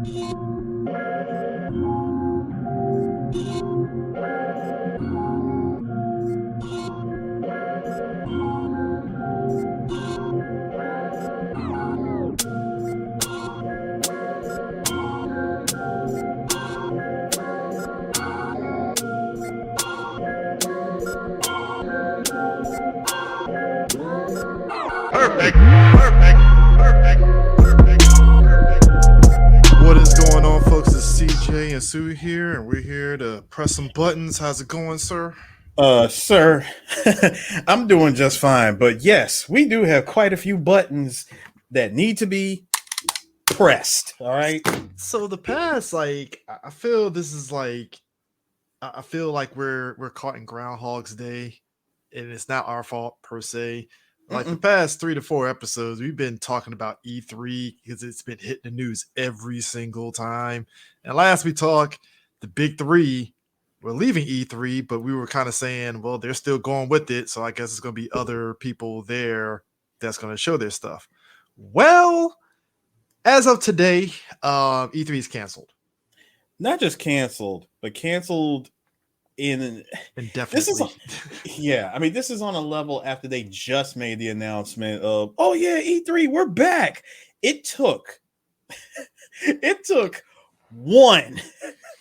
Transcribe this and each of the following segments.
Perfect. What is going on, folks? It's CJ and Tsu here, and we're here to press some buttons. How's it going, sir? Sir, I'm doing just fine. But yes, we do have quite a few buttons that need to be pressed. All right. So the past, I feel this is I feel like we're caught in Groundhogs Day, and it's not our fault per se. Like the past 3 to 4 episodes, we've been talking about E3 because it's been hitting the news every single time. And last we talked, the big three were leaving E3, but we were kind of saying, well, they're still going with it. So I guess it's going to be other people there that's going to show their stuff. Well, as of today, E3 is canceled. Not just canceled, but canceled indefinitely. This is on a level after they just made the announcement of, oh yeah, E3, we're back. It took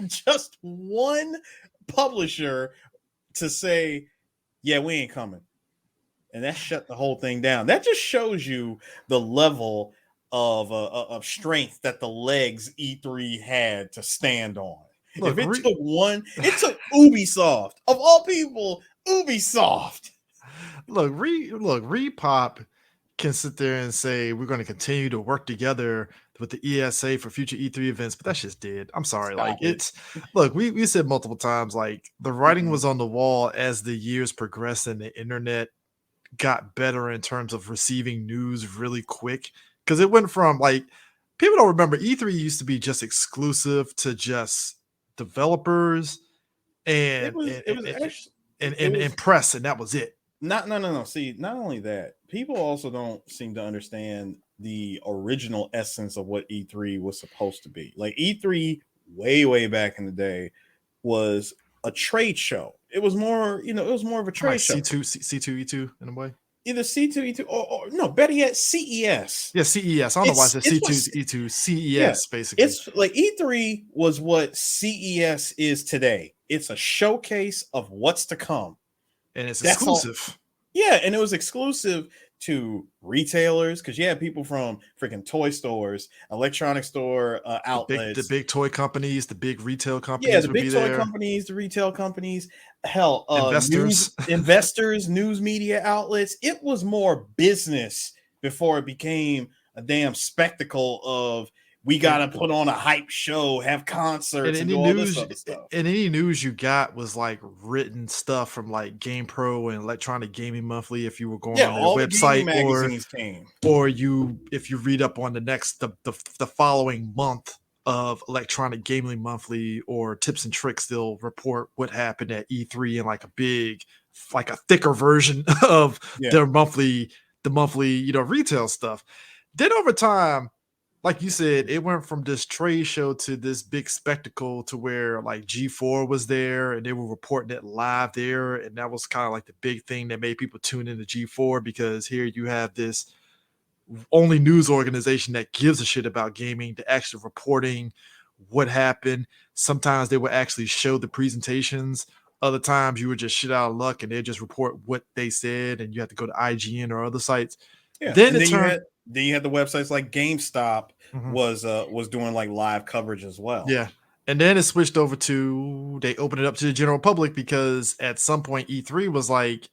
just one publisher to say, yeah, we ain't coming. And that shut the whole thing down. That just shows you the level of strength that the legs E3 had to stand on. Look, if it took Ubisoft, of all people, Ubisoft. Look, Repop can sit there and say we're going to continue to work together with the ESA for future E3 events, but that's just dead. I'm sorry. We said multiple times, like the writing was on the wall as the years progressed and the internet got better in terms of receiving news really quick. Because it went from people don't remember E3 used to be just exclusive to just developers and press, and that was it. No. See, not only that, people also don't seem to understand the original essence of what E3 was supposed to be. Like E3 way back in the day was a trade show. It was more, it was more of a trade show. C2E2 in a way. Either C2E2 or no, better yet, CES. Yeah, CES. I don't know why I said C2E2, CES, basically. It's like E3 was what CES is today. It's a showcase of what's to come. And it's exclusive. And it was exclusive to retailers because you had people from freaking toy stores, electronic store outlets, the big toy companies, the big retail companies. Yeah, the big toy companies, the retail companies, hell, investors, news media outlets. It was more business before it became a damn spectacle of we gotta put on a hype show, have concerts, and do all this other stuff. And any news you got was like written stuff from like GamePro and Electronic Gaming Monthly. If you were going on their website, if you read up on the following month of Electronic Gaming Monthly or Tips and Tricks, they'll report what happened at E3 in like a thicker version of the monthly retail stuff. Then over time, like you said, it went from this trade show to this big spectacle to where like G4 was there and they were reporting it live there. And that was kind of like the big thing that made people tune into G4, because here you have this only news organization that gives a shit about gaming, to actually reporting what happened. Sometimes they would actually show the presentations. Other times you would just shit out of luck and they just report what they said, and you have to go to IGN or other sites. Yeah. Then you had the websites like GameStop was doing like live coverage as well. Yeah. And then it switched over to, they opened it up to the general public, because at some point E3 was like,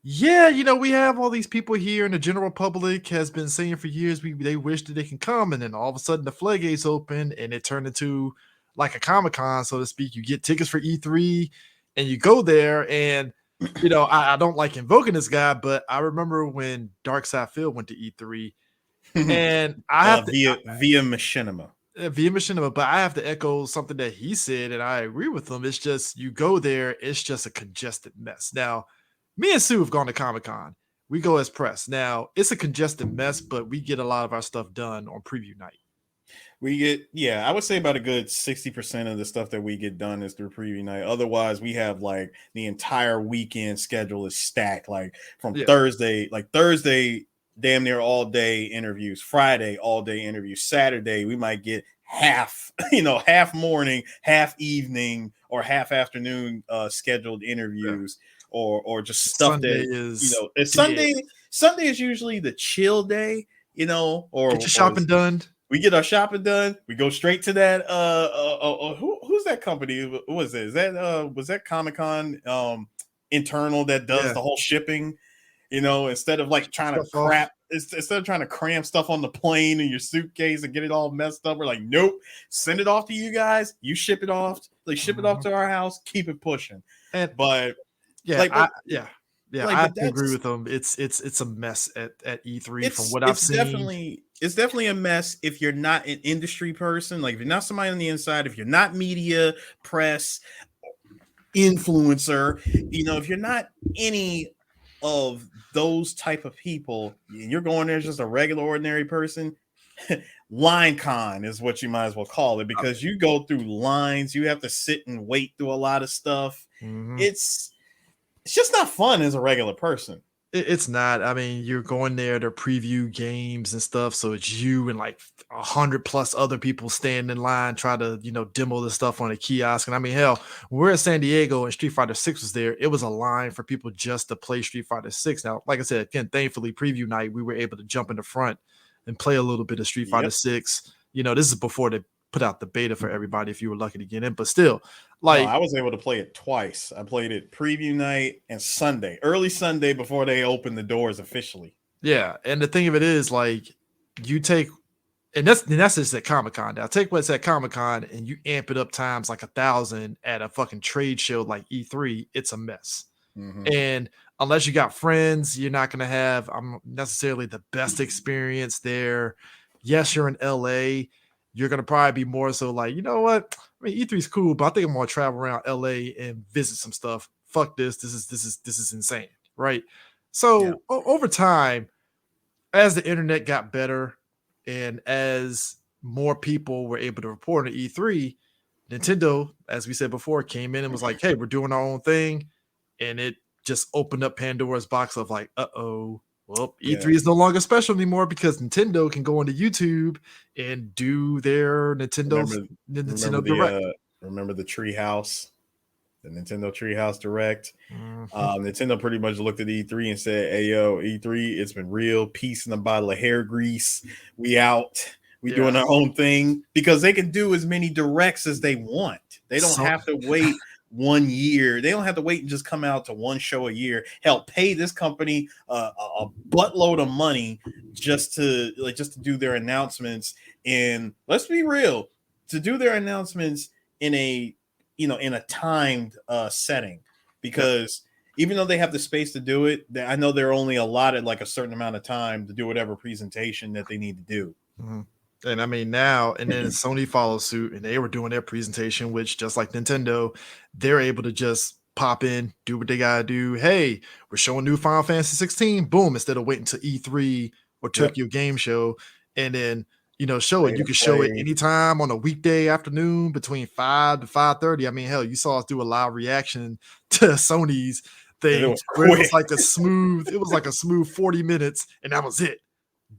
yeah, we have all these people here, and the general public has been saying for years they wish that they can come. And then all of a sudden the floodgates open and it turned into like a Comic-Con, so to speak. You get tickets for E3 and you go there, and I don't like invoking this guy, but I remember when Dark Side Phil went to E3, and I have via Machinima. Via Machinima, but I have to echo something that he said, and I agree with him. It's just, you go there, it's just a congested mess. Now, me and Sue have gone to Comic-Con. We go as press. Now, it's a congested mess, but we get a lot of our stuff done on preview night. We get, I would say about a good 60% of the stuff that we get done is through preview night. Otherwise, we have like the entire weekend schedule is stacked. Like from Yeah, Thursday, damn near all day interviews. Friday, all day interviews. Saturday, we might get half, half morning, half evening, or half afternoon scheduled yeah. interviews, or just stuff Sunday that is it's dead. Sunday. Sunday is usually the chill day, Get your or shopping done. we get our shopping done. We go straight to that. Who's that company? Who was it? Is that was that Comic-Con internal that does Yeah, the whole shipping? Instead of like trying to stuff off. instead of trying to cram stuff on the plane in your suitcase and get it all messed up, we're like, nope, send it off to you guys. You ship it off, ship it off Mhm. to our house. Keep it pushing. And But yeah, like, but I have but to agree that's with them. It's a mess at E3 from it's what I've it's seen. definitely it's definitely a mess if you're not an industry person, like if you're not somebody on the inside, if you're not media, press, influencer, if you're not any of those type of people, and you're going there as just a regular ordinary person. Line con is what you might as well call it, because you go through lines, you have to sit and wait through a lot of stuff. Mhm. It's just not fun as a regular person. It's not. I mean, you're going there to preview games and stuff, so it's you and like 100 plus other people standing in line try to demo the stuff on a kiosk. And I mean, hell, when we're in San Diego and Street Fighter 6 was there, it was a line for people just to play Street Fighter 6. Now, like I said, again, thankfully, preview night we were able to jump in the front and play a little bit of Street Fighter Yep. 6. This is before they put out the beta for everybody if you were lucky to get in, but still, No, like, I was able to play it twice. I played it preview night and Sunday, early Sunday before they opened the doors officially. yeah. And the thing of it is, like, you take and that's just at Comic Con. Now take what's at Comic Con and you amp it up times like 1,000 at a fucking trade show like E3. It's a mess. Mm-hmm. And unless you got friends, you're not gonna have necessarily the best experience there. Yes, you're in LA. You're gonna probably be more so like, you know what? I mean, E3 is cool, but I think I'm gonna travel around LA and visit some stuff. Fuck this. This is insane, right? Yeah. So over time, as the internet got better and as more people were able to report on E3, Nintendo, as we said before, came in and was like, hey, we're doing our own thing. And it just opened up Pandora's box of like, well, Yeah. E3 is no longer special anymore because Nintendo can go onto YouTube and do their Remember remember Nintendo the Direct. remember the Treehouse, the Nintendo Treehouse Direct. Mhm. Nintendo pretty much looked at E3 and said, "Hey yo, E3, it's been real. Peace in a bottle of hair grease. We out. We Yeah. doing our own thing," because they can do as many directs as they want. They don't So have to wait 1 year. They don't have to wait and just come out to one show a year. Hell, pay this company a buttload of money just to do their announcements. And let's be real, to do their announcements in a in a timed setting, yep. because even though they have the space to do it, I know they're only allotted like a certain amount of time to do whatever presentation that they need to do. Mhm. And I mean now, and then Sony follows suit, and they were doing their presentation, which just like Nintendo, they're able to just pop in, do what they gotta do. Hey, we're showing new Final Fantasy 16, boom, instead of waiting to E3 or Yep. Tokyo Game Show, and then show it. State You of can show it play. anytime on a weekday afternoon between 5 to 5:30. I mean, hell, you saw us do a live reaction to Sony's And it thing was where quick. it was like a smooth 40 minutes, and that was it.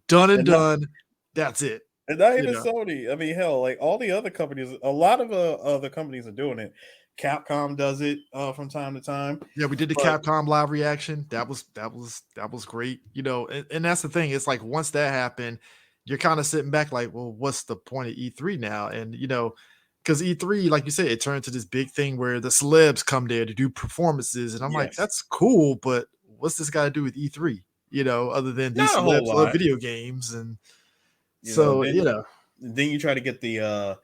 Done and and not, done. That's it. and not You even know, Sony. I mean, hell, like all the other companies, a lot of other companies are doing it. Capcom does it from time to time. yeah, we did the But Capcom live reaction. That was great. And that's the thing. It's like once that happened, you're kind of sitting back like, well, what's the point of E3 now? And because E3, like you said, it turned to this big thing where the celebs come there to do performances, and I'm like, yes, that's cool, but what's this got to do with E3? Other than these not a whole celebs love lot. video games, and so Then you try to get the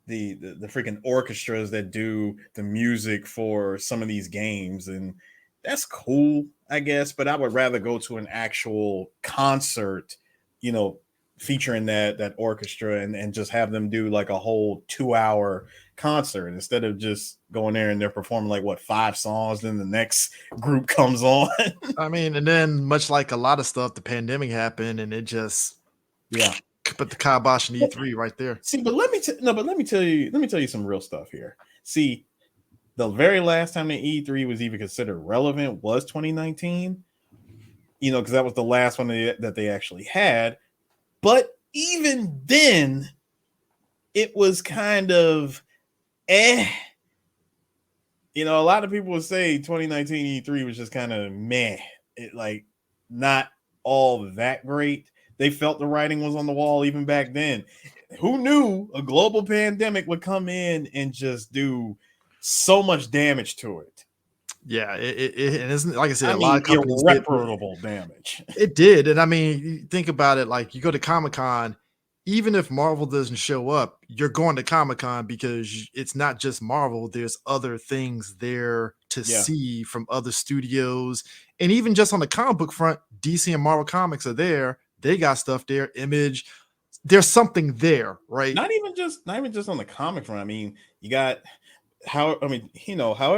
freaking orchestras that do the music for some of these games, and that's cool, I guess, but I would rather go to an actual concert, you know featuring that orchestra, and just have them do like a whole 2 hour concert, instead of just going there and they're performing like what, 5 songs, then the next group comes on. I mean, and then much like a lot of stuff, the pandemic happened, and it just Yeah. But the kibosh and E3 right there. See, but let me tell you some real stuff here. See, the very last time the E3 was even considered relevant was 2019. Because that was the last one that they actually had. But even then, it was kind of eh. A lot of people would say 2019 E3 was just kind of meh. It like not all that great. They felt the writing was on the wall even back then. Who knew a global pandemic would come in and just do so much damage to it? Yeah, it isn't, like I said, I a lot mean, of companies irreparable damage. It did. And I mean, you think about it, like you go to Comic-Con, even if Marvel doesn't show up, you're going to Comic-Con because it's not just Marvel, there's other things there to Yeah. see from other studios. And even just on the comic book front, DC and Marvel Comics are there. They got stuff there, Image. There's something there, right? Not even just on the comic front. I mean, you got however,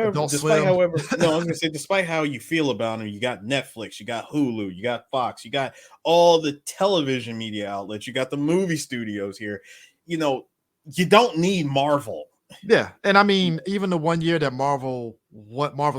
Adult Swim. I was gonna say, despite how you feel about them, you got Netflix, you got Hulu, you got Fox, you got all the television media outlets, you got the movie studios here. You don't need Marvel. Yeah, and I mean, even the 1 year that Marvel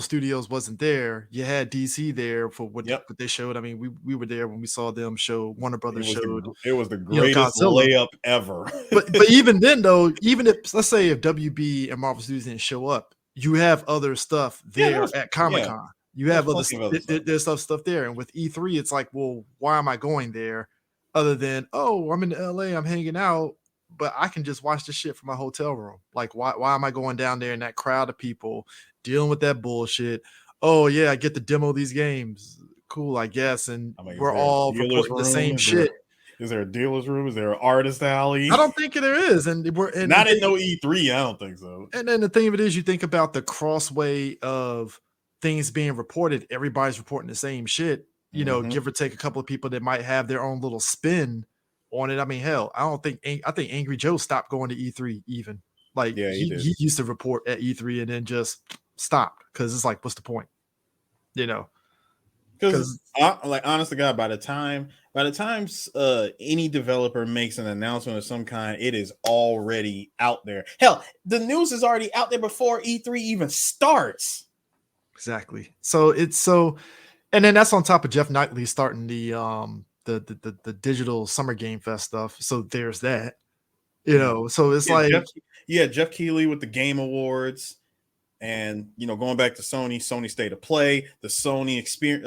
Studios wasn't there, you had DC there for what they showed. I mean, we were there when we saw them show. Warner Brothers showed. It was the greatest Godzilla. layup ever. but even then, though, even if, let's say, if WB and Marvel Studios didn't show up, you have other stuff there at Comic-Con. You have other there's stuff there, and with E3, it's like, well, why am I going there? Other than, oh, I'm in LA, I'm hanging out, but I can just watch this shit from my hotel room. Like, why am I going down there in that crowd of people dealing with that bullshit? Oh yeah, I get to demo these games. Cool, I guess. And we're all reporting the same shit. Is there a dealer's room? Is there an artist alley? I don't think there is. And we're not in no E3. I don't think so. And then the thing of it is, you think about the crossway of things being reported. Everybody's reporting the same shit. Give or take a couple of people that might have their own little spin on it. I mean, hell, I think Angry Joe stopped going to E3 even. Like, he used to report at E3 and then just stopped because it's like, what's the point? Because like, honest to God, by the time any developer makes an announcement of some kind, it is already out there. Hell, the news is already out there before E3 even starts. Exactly. So and then that's on top of Jeff Knightley starting the digital Summer Game Fest stuff. So there's that. So it's like Jeff Keighley with the Game Awards. And going back to Sony State of Play, the Sony experience,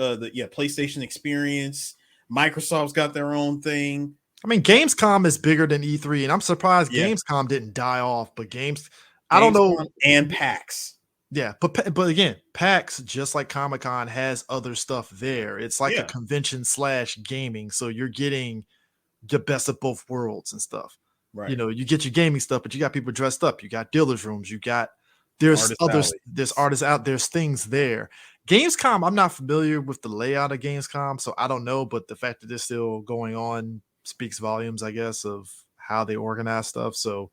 PlayStation experience. Microsoft's got their own thing. I mean, Gamescom is bigger than E3, and I'm surprised Gamescom didn't die off. But I don't know. And PAX. Yeah, but again, PAX, just like Comic-Con, has other stuff there. It's like a convention / gaming, so you're getting the best of both worlds and stuff. Right. You get your gaming stuff, but you got people dressed up. You got dealers rooms. There's artists out. There's things there. Gamescom, I'm not familiar with the layout of Gamescom, so I don't know. But the fact that they're still going on speaks volumes, I guess, of how they organize stuff. So,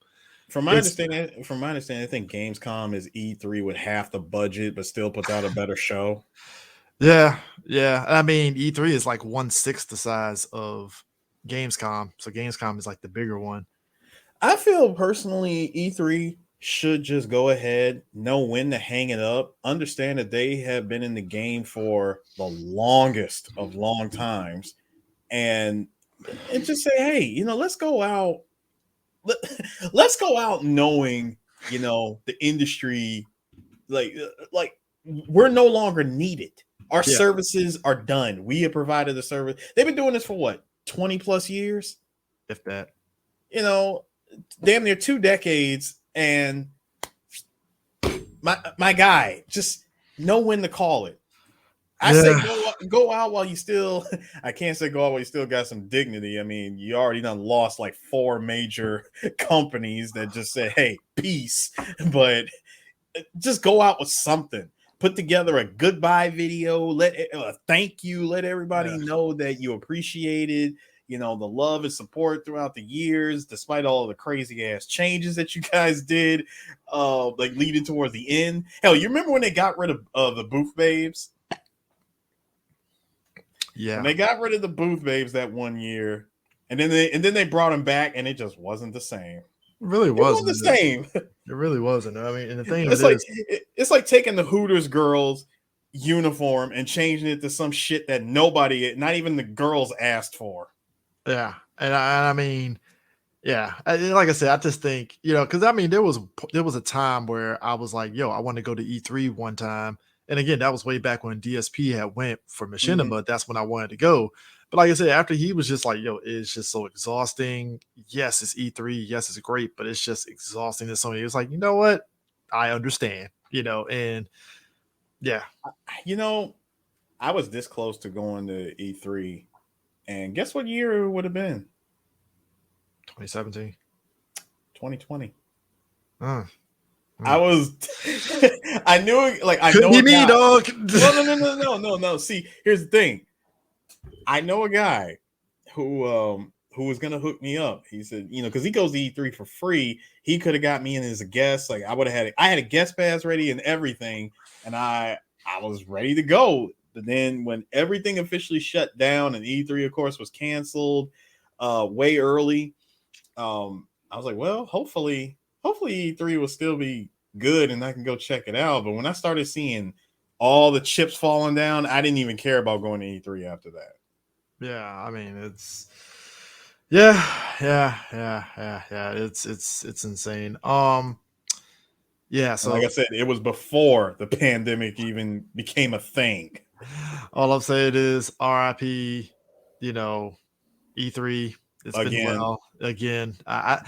from my understanding, I think Gamescom is E3 with half the budget, but still puts out a better show. Yeah. I mean, E3 is like 1/6 the size of Gamescom, so Gamescom is like the bigger one. I feel personally, E3 should just go ahead, know when to hang it up, understand that they have been in the game for the longest of long times, and just say, hey, let's go out. Let's go out knowing, the industry, like we're no longer needed. Our services are done. We have provided the service. They've been doing this for what, 20 plus years? If that. Damn near 2 decades. And my guy, just know when to call it. I say go out while you still. I can't say go out while you still got some dignity. I mean, you already done lost like 4 major companies that just said, "Hey, peace." But just go out with something. Put together a goodbye video. Let thank you. Let everybody know that you appreciate it. The love and support throughout the years, despite all of the crazy ass changes that you guys did, like leading toward the end. Hell, you remember when they got rid of the booth babes? Yeah. When they got rid of the booth babes that 1 year, and then they brought him back, and it just wasn't the same. It really It wasn't wasn't. the same. It really wasn't. I mean, and the thing of It's it like is, it's like taking the Hooters girls uniform and changing it to some shit that nobody, not even the girls, asked for. yeah, and I mean, yeah, like I said, I just think because I mean, there was a time where I was like, yo, I want to go to E3 one time, and again, that was way back when DSP had went for Mhm. Machinima. That's when I wanted to go. But like I said, after he was just like, yo, it's just so exhausting. Yes, it's E3. Yes, it's great, but it's just exhausting to somebody. It's like, you know what? I understand, and yeah, You know, I was this close to going to E3, and guess what year it would have been? 2017. 2020. Uh, I mm. was, I knew it. Like I Could know be a me, guy. dog. No. See, here's the thing. I know a guy who was gonna hook me up. He said, because he goes to E3 for free, he could have got me in as a guest. Like I had a guest pass ready and everything, and I was ready to go. But then when everything officially shut down and E3, of course, was canceled way early, I was like, well, hopefully E3 will still be good and I can go check it out. But when I started seeing all the chips falling down, I didn't even care about going to E3 after that. Yeah, I mean yeah. It's insane. Yeah, And like I so said, it was before the pandemic even became a thing. all I'm saying is RIP, you know, E3. It's been Again, well again. I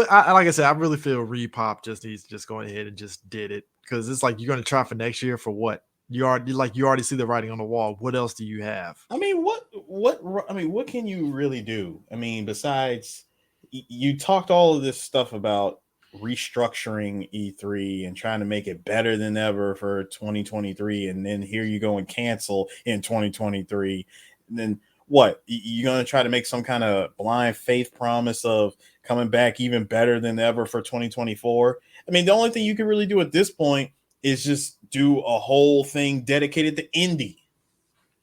like I said, I really feel Repop just needs to just go ahead and just did it because it's like you're gonna try for next year for what? You already see the writing on the wall. What else do you have? I mean, what can you really do? I mean, besides you talked all of this stuff about restructuring E3 and trying to make it better than ever for 2023, and then here you go and cancel in 2023, and then what? You're gonna try to make some kind of blind faith promise of coming back even better than ever for 2024? I mean, the only thing you can really do at this point is just do a whole thing dedicated to indie.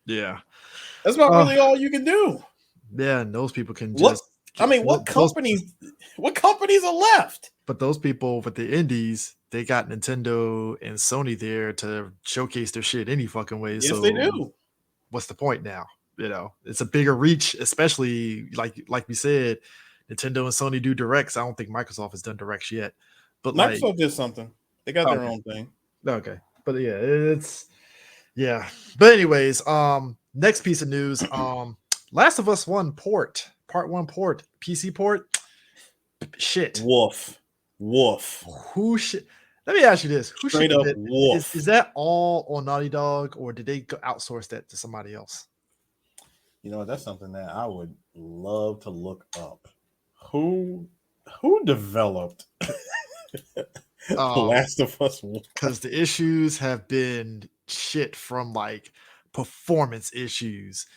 Yeah. That's about Uh really all you can do. yeah, and those people can What just I mean, those what companies are left? but those people with the indies, they got Nintendo and Sony there to showcase their shit any fucking way. Yes, they So do. what's the point now? It's a bigger reach, especially like we said, Nintendo and Sony do directs. I don't think Microsoft has done directs yet. But like, Microsoft did something. They got their okay, own thing. okay. But yeah, it's yeah. But anyways, next piece of news, Last of Us 1 port, part 1 port, PC port. Shit. Woof. Woof. Who should Let me ask you this. Who should Straight have up been is woof. that all on Naughty Dog or did they outsource that to somebody else? You know, that's something that I would love to look up. Who who developed The Um, Last of Us 1? because the issues have been shit from like performance issues,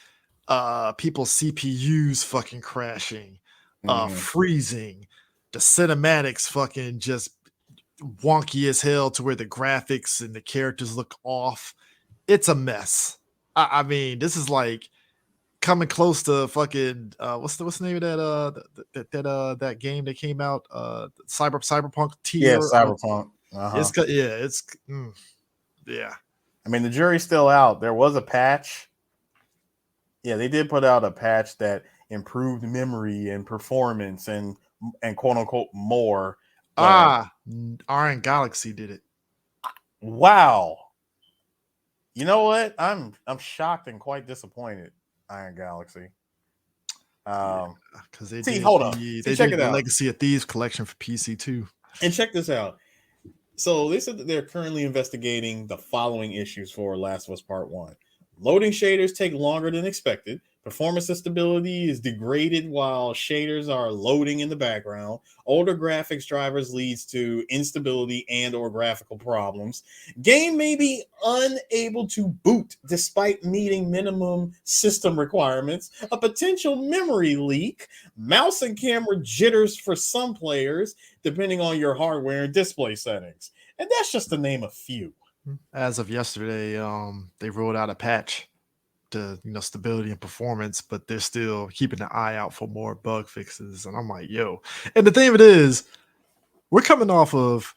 people's CPUs fucking crashing, Mhm. freezing, the cinematics fucking just wonky as hell to where the graphics and the characters look off. It's a mess. I mean, this is like coming close to fucking what's the name of that game that came out cyberpunk Yeah, tier of Cyberpunk. Uh-huh. yeah it's yeah. I mean, the jury's still out. There was a patch. Yeah, they did put out a patch that improved memory and performance and quote unquote more. But Iron Galaxy did it. wow, you know what? I'm shocked and quite disappointed. Iron Galaxy. Yeah, Um, because see, hold up. See, they check did it the out. Legacy of Thieves collection for PC too. And check this out. So they said that they're currently investigating the following issues for Last of Us Part 1. Loading shaders take longer than expected. Performance stability is degraded while shaders are loading in the background. Older graphics drivers leads to instability and or graphical problems. Game may be unable to boot despite meeting minimum system requirements. A potential memory leak. Mouse and camera jitters for some players, depending on your hardware and display settings. And that's just to name a few. As of yesterday, they rolled out a patch to stability and performance, but they're still keeping an eye out for more bug fixes. And I'm like, yo. And the thing of it is, we're coming off of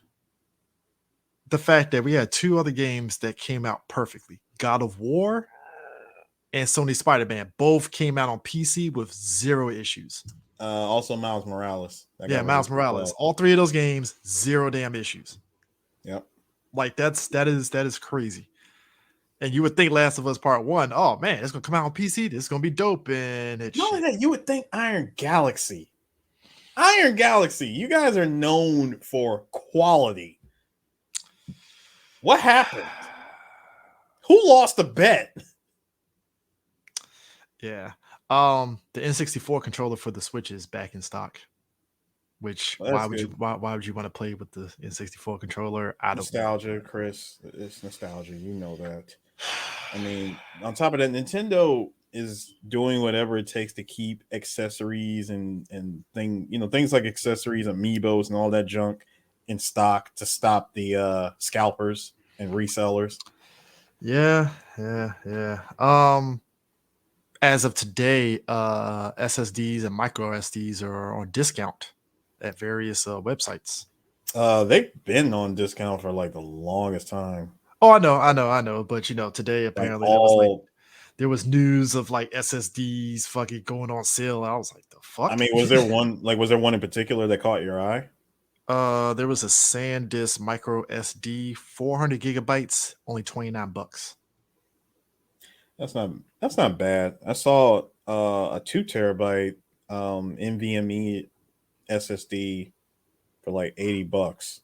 the fact that we had two other games that came out perfectly. God of War and Sony Spider-Man both came out on PC with 0 issues. Also Miles Morales. Yeah, Miles Morales. All 3 of those games, 0 damn issues. Yep. Like that is crazy. And you would think Last of Us Part 1, oh man, it's gonna come out on PC. This is gonna be dope. And it's not only that, you would think Iron Galaxy. You guys are known for quality. What happened? Who lost the bet? Yeah. The N64 controller for the Switch is back in stock. Which why would you want to play with the N64 controller? Nostalgia, Chris. It's nostalgia. You know that. I mean, on top of that, Nintendo is doing whatever it takes to keep accessories and things like accessories, amiibos, and all that junk in stock to stop the scalpers and resellers. Yeah. As of today, SSDs and micro SDs are on discount at various websites. They've been on discount for like the longest time. Oh, I know. But today apparently there was news of like SSDs fucking going on sale. I was like, the fuck? I mean, was there one in particular that caught your eye? There was a SanDisk micro SD, 400 gigabytes, only $29. That's not bad. I saw a 2 terabyte NVMe SSD for like $80.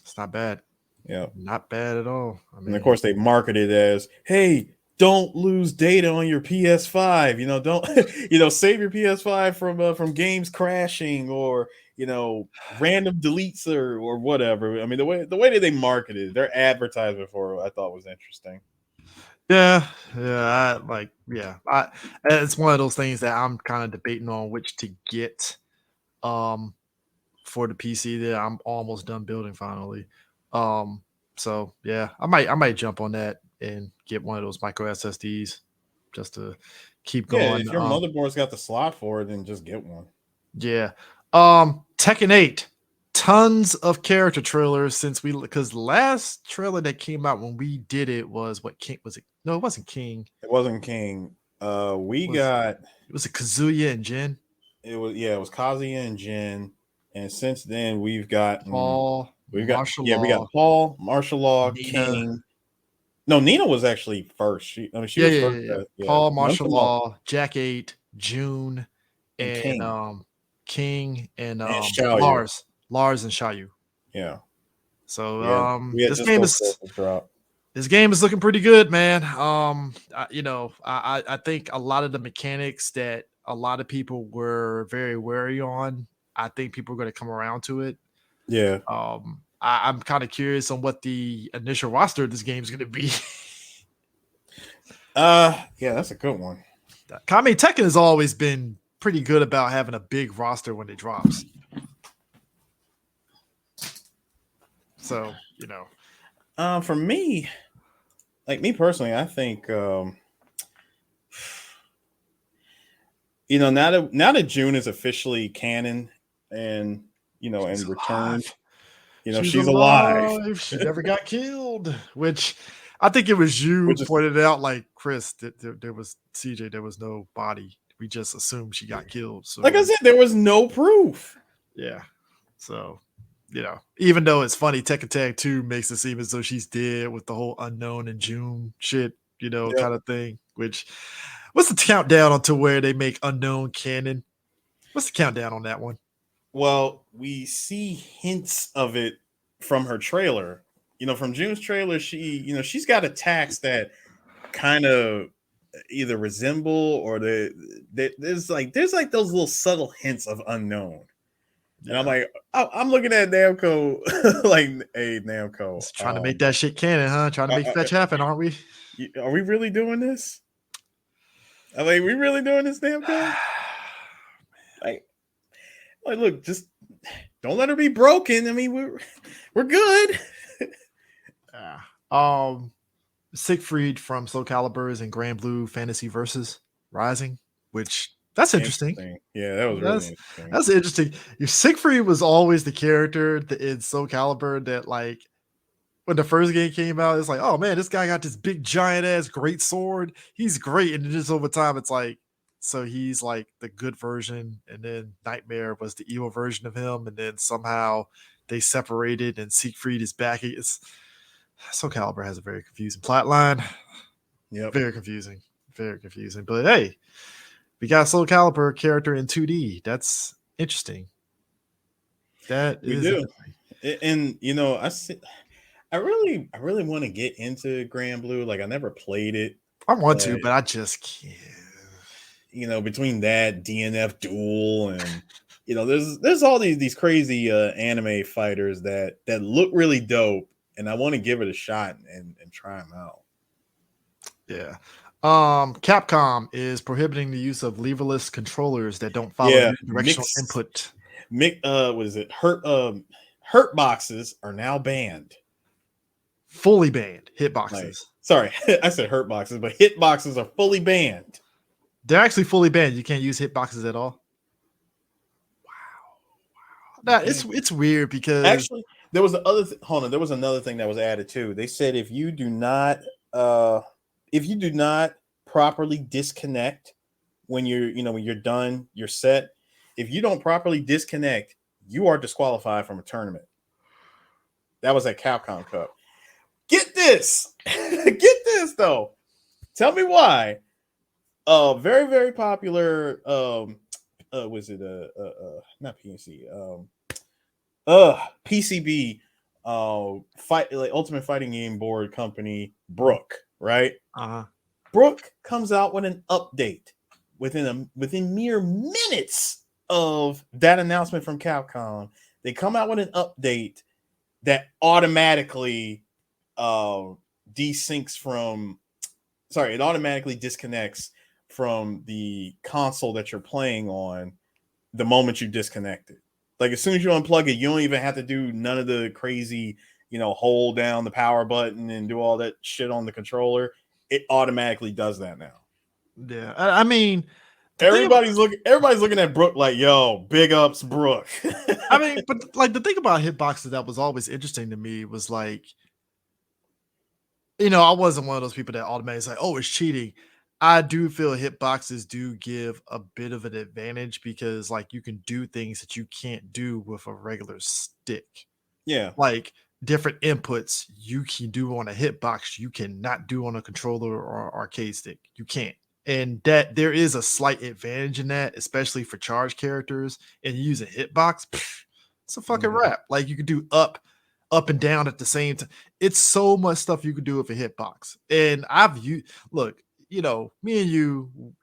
It's not bad. Yeah, not bad at all. I mean, and of course they market it as, "Hey, don't lose data on your PS5. Don't save your PS5 from games crashing or random deletes or whatever." I mean, the way that they marketed their advertisement for it, I thought was interesting. Yeah. It's one of those things that I'm kind of debating on which to get for the PC that I'm almost done building finally. So yeah, I might jump on that and get one of those micro SSDs just to keep Yeah, going. if your motherboard's got the slot for it, then just get one. Yeah. Tekken 8. Tons of character trailers because the last trailer that came out when we did it was what King was it? No, it wasn't King. It wasn't King. It was a Kazuya and Jin. It was Kazuya and Jin, and since then we've got Paul, we got Paul, martial law, Nina. King. No, Nina was actually first. She was first. Yeah. Paul, martial law, Jack 8, June, and King and Lars and Xiaoyu. Yeah. So this game is looking pretty good, man. I think a lot of the mechanics that a lot of people were very wary on, I think people are going to come around to it. Yeah. I'm kind of curious on what the initial roster of this game is going to be. Yeah, that's a good one. I mean, Tekken has always been pretty good about having a big roster when it drops. So, for me, like me personally, I think, now that June is officially canon and, and returned, she's alive. She never got killed, which I think it was you who pointed out, like, Chris, that there was CJ, there was no body. We just assumed she got killed. So, like I said, there was no proof. Yeah. So, even though it's funny, Tekken Tag 2 makes it seem as though she's dead with the whole unknown and June shit, kind of thing. Which, what's the countdown onto where they make unknown canon? What's the countdown on that one? Well, we see hints of it from her trailer. From June's trailer, she's got attacks that kind of either resemble or there's like those little subtle hints of unknown. Yeah. And I'm like, I'm looking at Namco like, hey, Namco. Just trying to make that shit canon, huh? Trying to make fetch happen, aren't we? Are we really doing this? I mean, we really doing this, Namco? like, look, just don't let her be broken. I mean, we're good. Siegfried from Soul Calibur is in Grand Blue Fantasy Versus Rising, which that's interesting. Yeah, that was really That's interesting. that's interesting. Your Siegfried was always the character in Soul Calibur that, like, when the first game came out, it's like, oh man, this guy got this big giant ass great sword. He's great. And then just over time, it's like, so he's like the good version, and then Nightmare was the evil version of him, and then somehow they separated and Siegfried is back. It's Soul Calibur has a very confusing plot line. Yep. Very confusing. Very confusing. But hey, we got Soul Calibur character in 2D. That's interesting. That We is do. interesting. And you know, I really want to get into Grand Blue. Like I never played it, I want but to, but I just can't. you know, between that DNF duel and you know, there's all these crazy anime fighters that look really dope, and I want to give it a shot and try them out. Yeah. Capcom is prohibiting the use of leverless controllers that don't follow Yeah, unidirectional input. what is it? Hurt boxes are now banned. Fully banned Like, hitboxes. sorry, I said hurt boxes, but hit boxes are fully banned. They're actually fully banned. You can't use hitboxes at all. Wow. Now, Okay. it's weird because Actually, there was the other hold on. There was another thing that was added too. They said uh, if you do not properly disconnect when when you're done, you're set. If you don't properly disconnect, you are disqualified from a tournament. That was at Capcom Cup. Get this, get this though. Tell me why. Very very popular. Was it not PNC? PCB fight like Ultimate Fighting Game board company Brook, right? Brook comes out with an update within mere minutes of that announcement from Capcom. They come out with an update that automatically desyncs from it automatically disconnects from the console that you're playing on the moment you disconnect it. Like as soon as you unplug it, you don't even have to do none of the crazy, hold down the power button and do all that shit on the controller. It automatically does that now. yeah, I mean, Everybody's looking at Brook like, yo, big ups, Brook. I mean, but like the thing about hitboxes that was always interesting to me was like, I wasn't one of those people that automatically say, "Oh, it's cheating." I do feel hitboxes do give a bit of an advantage because, like, you can do things that you can't do with a regular stick. Yeah. Like different inputs you can do on a hitbox, you cannot do on a controller or arcade stick. You can't. And that there is a slight advantage in that, especially for charge characters. And using hitbox, it's a fucking Mhm. wrap. Like you can do up and down at the same time. It's so much stuff you can do with a hitbox. And I've used look, me and you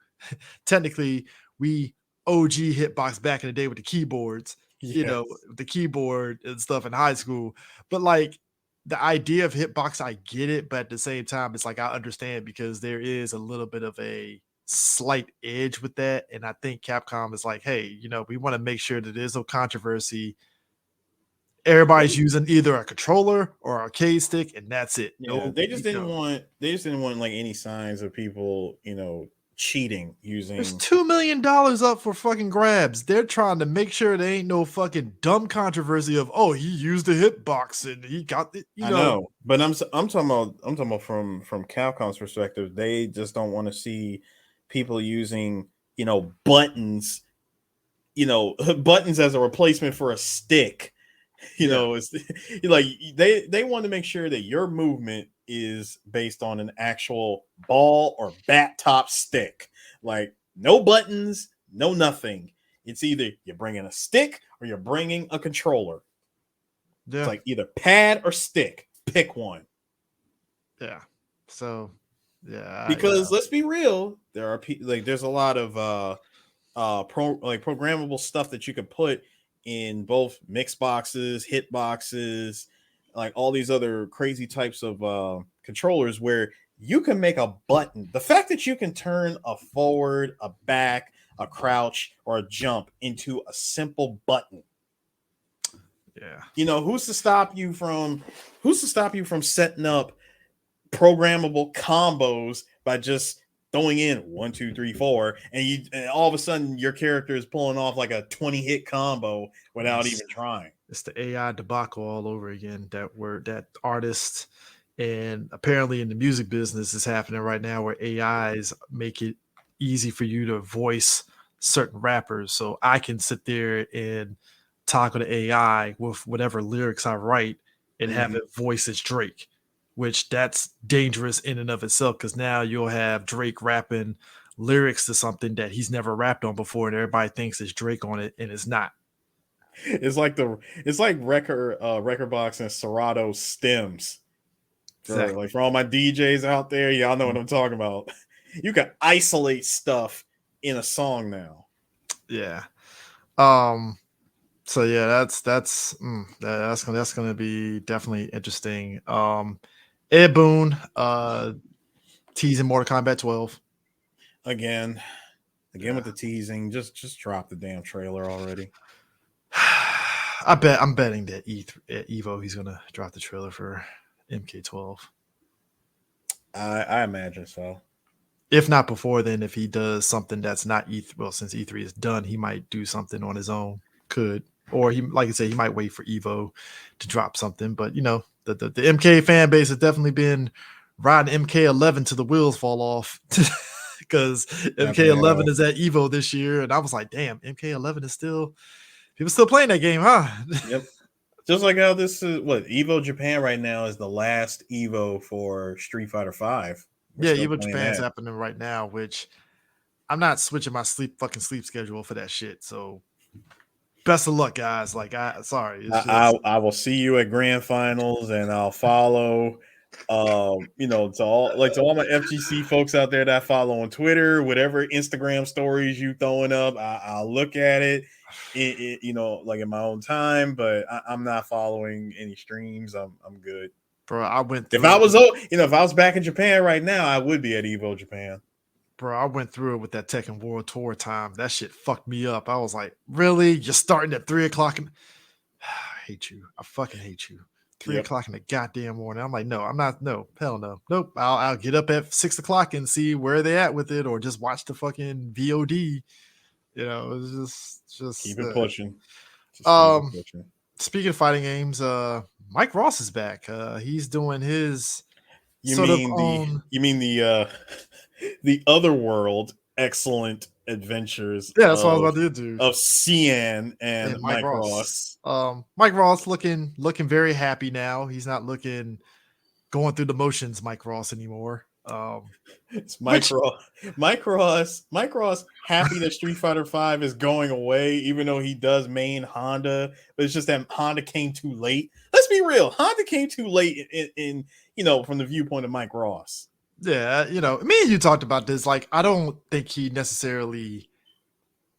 technically we OG hitbox back in the day with the keyboards, Yes. the keyboard and stuff in high school. But like the idea of hitbox, I get it, but at the same time, it's like I understand because there is a little bit of a slight edge with that. And I think Capcom is like, hey, we want to make sure that there's no controversy. Everybody's using either a controller or arcade stick, and that's it. Yeah, No, they just didn't want like any signs of people, cheating there's using. $2 million up for fucking grabs. They're trying to make sure there ain't no fucking dumb controversy of, oh, he used a hitbox and he got it. I know, but I'm talking about from Capcom's perspective. They just don't want to see people using buttons, buttons as a replacement for a stick. Yeah. It's like they want to make sure that your movement is based on an actual ball or bat top stick. Like no buttons, no nothing. It's either you're bringing a stick or you're bringing a controller. It's Yeah. like either pad or stick. Pick one. Yeah. So, yeah. Because let's be real, there's a lot of programmable stuff that you could put in both mix boxes, hit boxes, like all these other crazy types of controllers where you can make a button. The fact that you can turn a forward, a back, a crouch, or a jump into a simple button. Yeah. Who's to stop you from setting up programmable combos by just throwing in 1, 2, 3, 4, and all of a sudden your character is pulling off like a 20 hit combo without even trying. It's the AI debacle all over again. That artists, and apparently in the music business is happening right now where AIs make it easy for you to voice certain rappers. So I can sit there and talk with the AI with whatever lyrics I write and have it voice as Drake, which that's dangerous in and of itself because now you'll have Drake rapping lyrics to something that he's never rapped on before and everybody thinks it's Drake on it and it's not. It's like record box and Serato stems. Exactly. For all my DJs out there, y'all know what I'm talking about. You can isolate stuff in a song now. Yeah. So yeah, that's gonna be definitely interesting. Ed Boon teasing Mortal Kombat 12. Again with the teasing. Just drop the damn trailer already. I'm betting that Evo he's gonna drop the trailer for MK12. I imagine so. If not before then, if he does something that's not E3, well, since E3 is done, he might do something on his own. Could. Or he, like I said, he might wait for Evo to drop something. But you know, the MK fan base has definitely been riding MK11 till the wheels fall off. Because MK11 is at Evo this year, and I was like, damn, MK11 is still people still playing that game, huh? Yep. Just like how this is what Evo Japan right now is the last Evo for Street Fighter V. Yeah, Evo Japan's happening right now, which I'm not switching my sleep schedule for that shit. So best of luck, guys. Like, sorry. I will see you at grand finals, and I'll follow. To all my FGC folks out there that I follow on Twitter, whatever Instagram stories you throwing up, I'll look at it. Like in my own time, but I'm not following any streams. I'm good. Bro, I went through if I was back in Japan right now, I would be at Evo Japan. Bro, I went through it with that Tekken World Tour time. That shit fucked me up. I was like, really? You're starting at 3 o'clock? I hate you. I fucking hate you. 3 o'clock in the goddamn morning. I'm like, no, I'm not. No, hell no. Nope. I'll get up at 6 o'clock and see where they at with it or just watch the fucking VOD. You know, it's just keep it pushing. Speaking of fighting games, Mike Ross is back. He's doing his you mean the Otherworld excellent adventures. Yeah, that's what I was about to do. Of Cian and Mike Ross. Mike Ross looking very happy now. He's not looking going through the motions, Mike Ross anymore. It's Mike Ross happy that Street Fighter V is going away, even though he does main Honda, but it's just that Honda came too late. Let's be real, Honda came too late in from the viewpoint of Mike Ross. Yeah, me and you talked about this. Like, I don't think he necessarily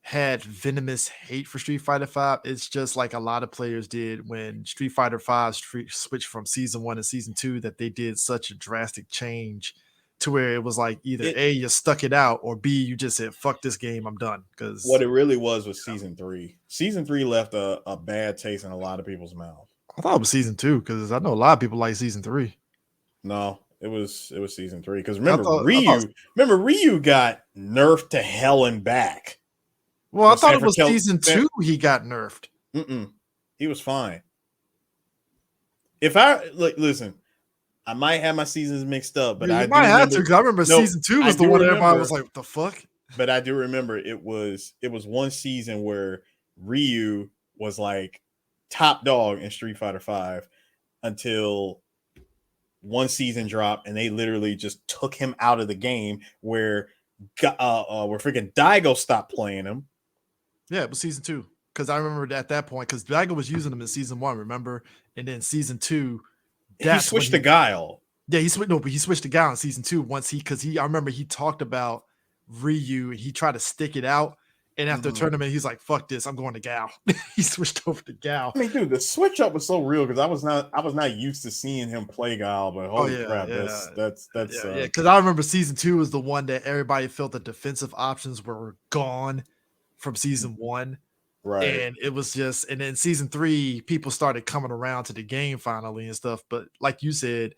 had venomous hate for Street Fighter V. It's just like a lot of players did when Street Fighter V switched from Season 1 to Season 2, that they did such a drastic change to where it was like either A, you stuck it out, or B, you just said, fuck this game, I'm done. Because what it really was Season 3. Season 3 left a bad taste in a lot of people's mouth. I thought it was Season 2 because I know a lot of people like Season 3. No, it was Season 3 because remember Ryu got nerfed to hell and back. Well, I thought it was Season 2 he got nerfed. He was fine. If I listen, I might have my seasons mixed up, but I might have to because I remember Season 2 was the one everybody was like, "What the fuck?" But I do remember it was one season where Ryu was like top dog in Street Fighter V until one season dropped, and they literally just took him out of the game. Where freaking Daigo stopped playing him. Yeah, it was Season 2 because I remember at that point because Daigo was using him in Season 1, remember, and then Season 2. He switched to Guile. Yeah, he switched to Guile in Season 2 I remember he talked about Ryu and he tried to stick it out. And after the tournament, he's like, fuck this, I'm going to Guile. He switched over to Guile. I mean, dude, the switch up was so real because I was not used to seeing him play Guile, but holy crap, that's because I remember Season 2 was the one that everybody felt the defensive options were gone from Season 1. Right. And it was just, and then Season 3, people started coming around to the game finally and stuff. But like you said,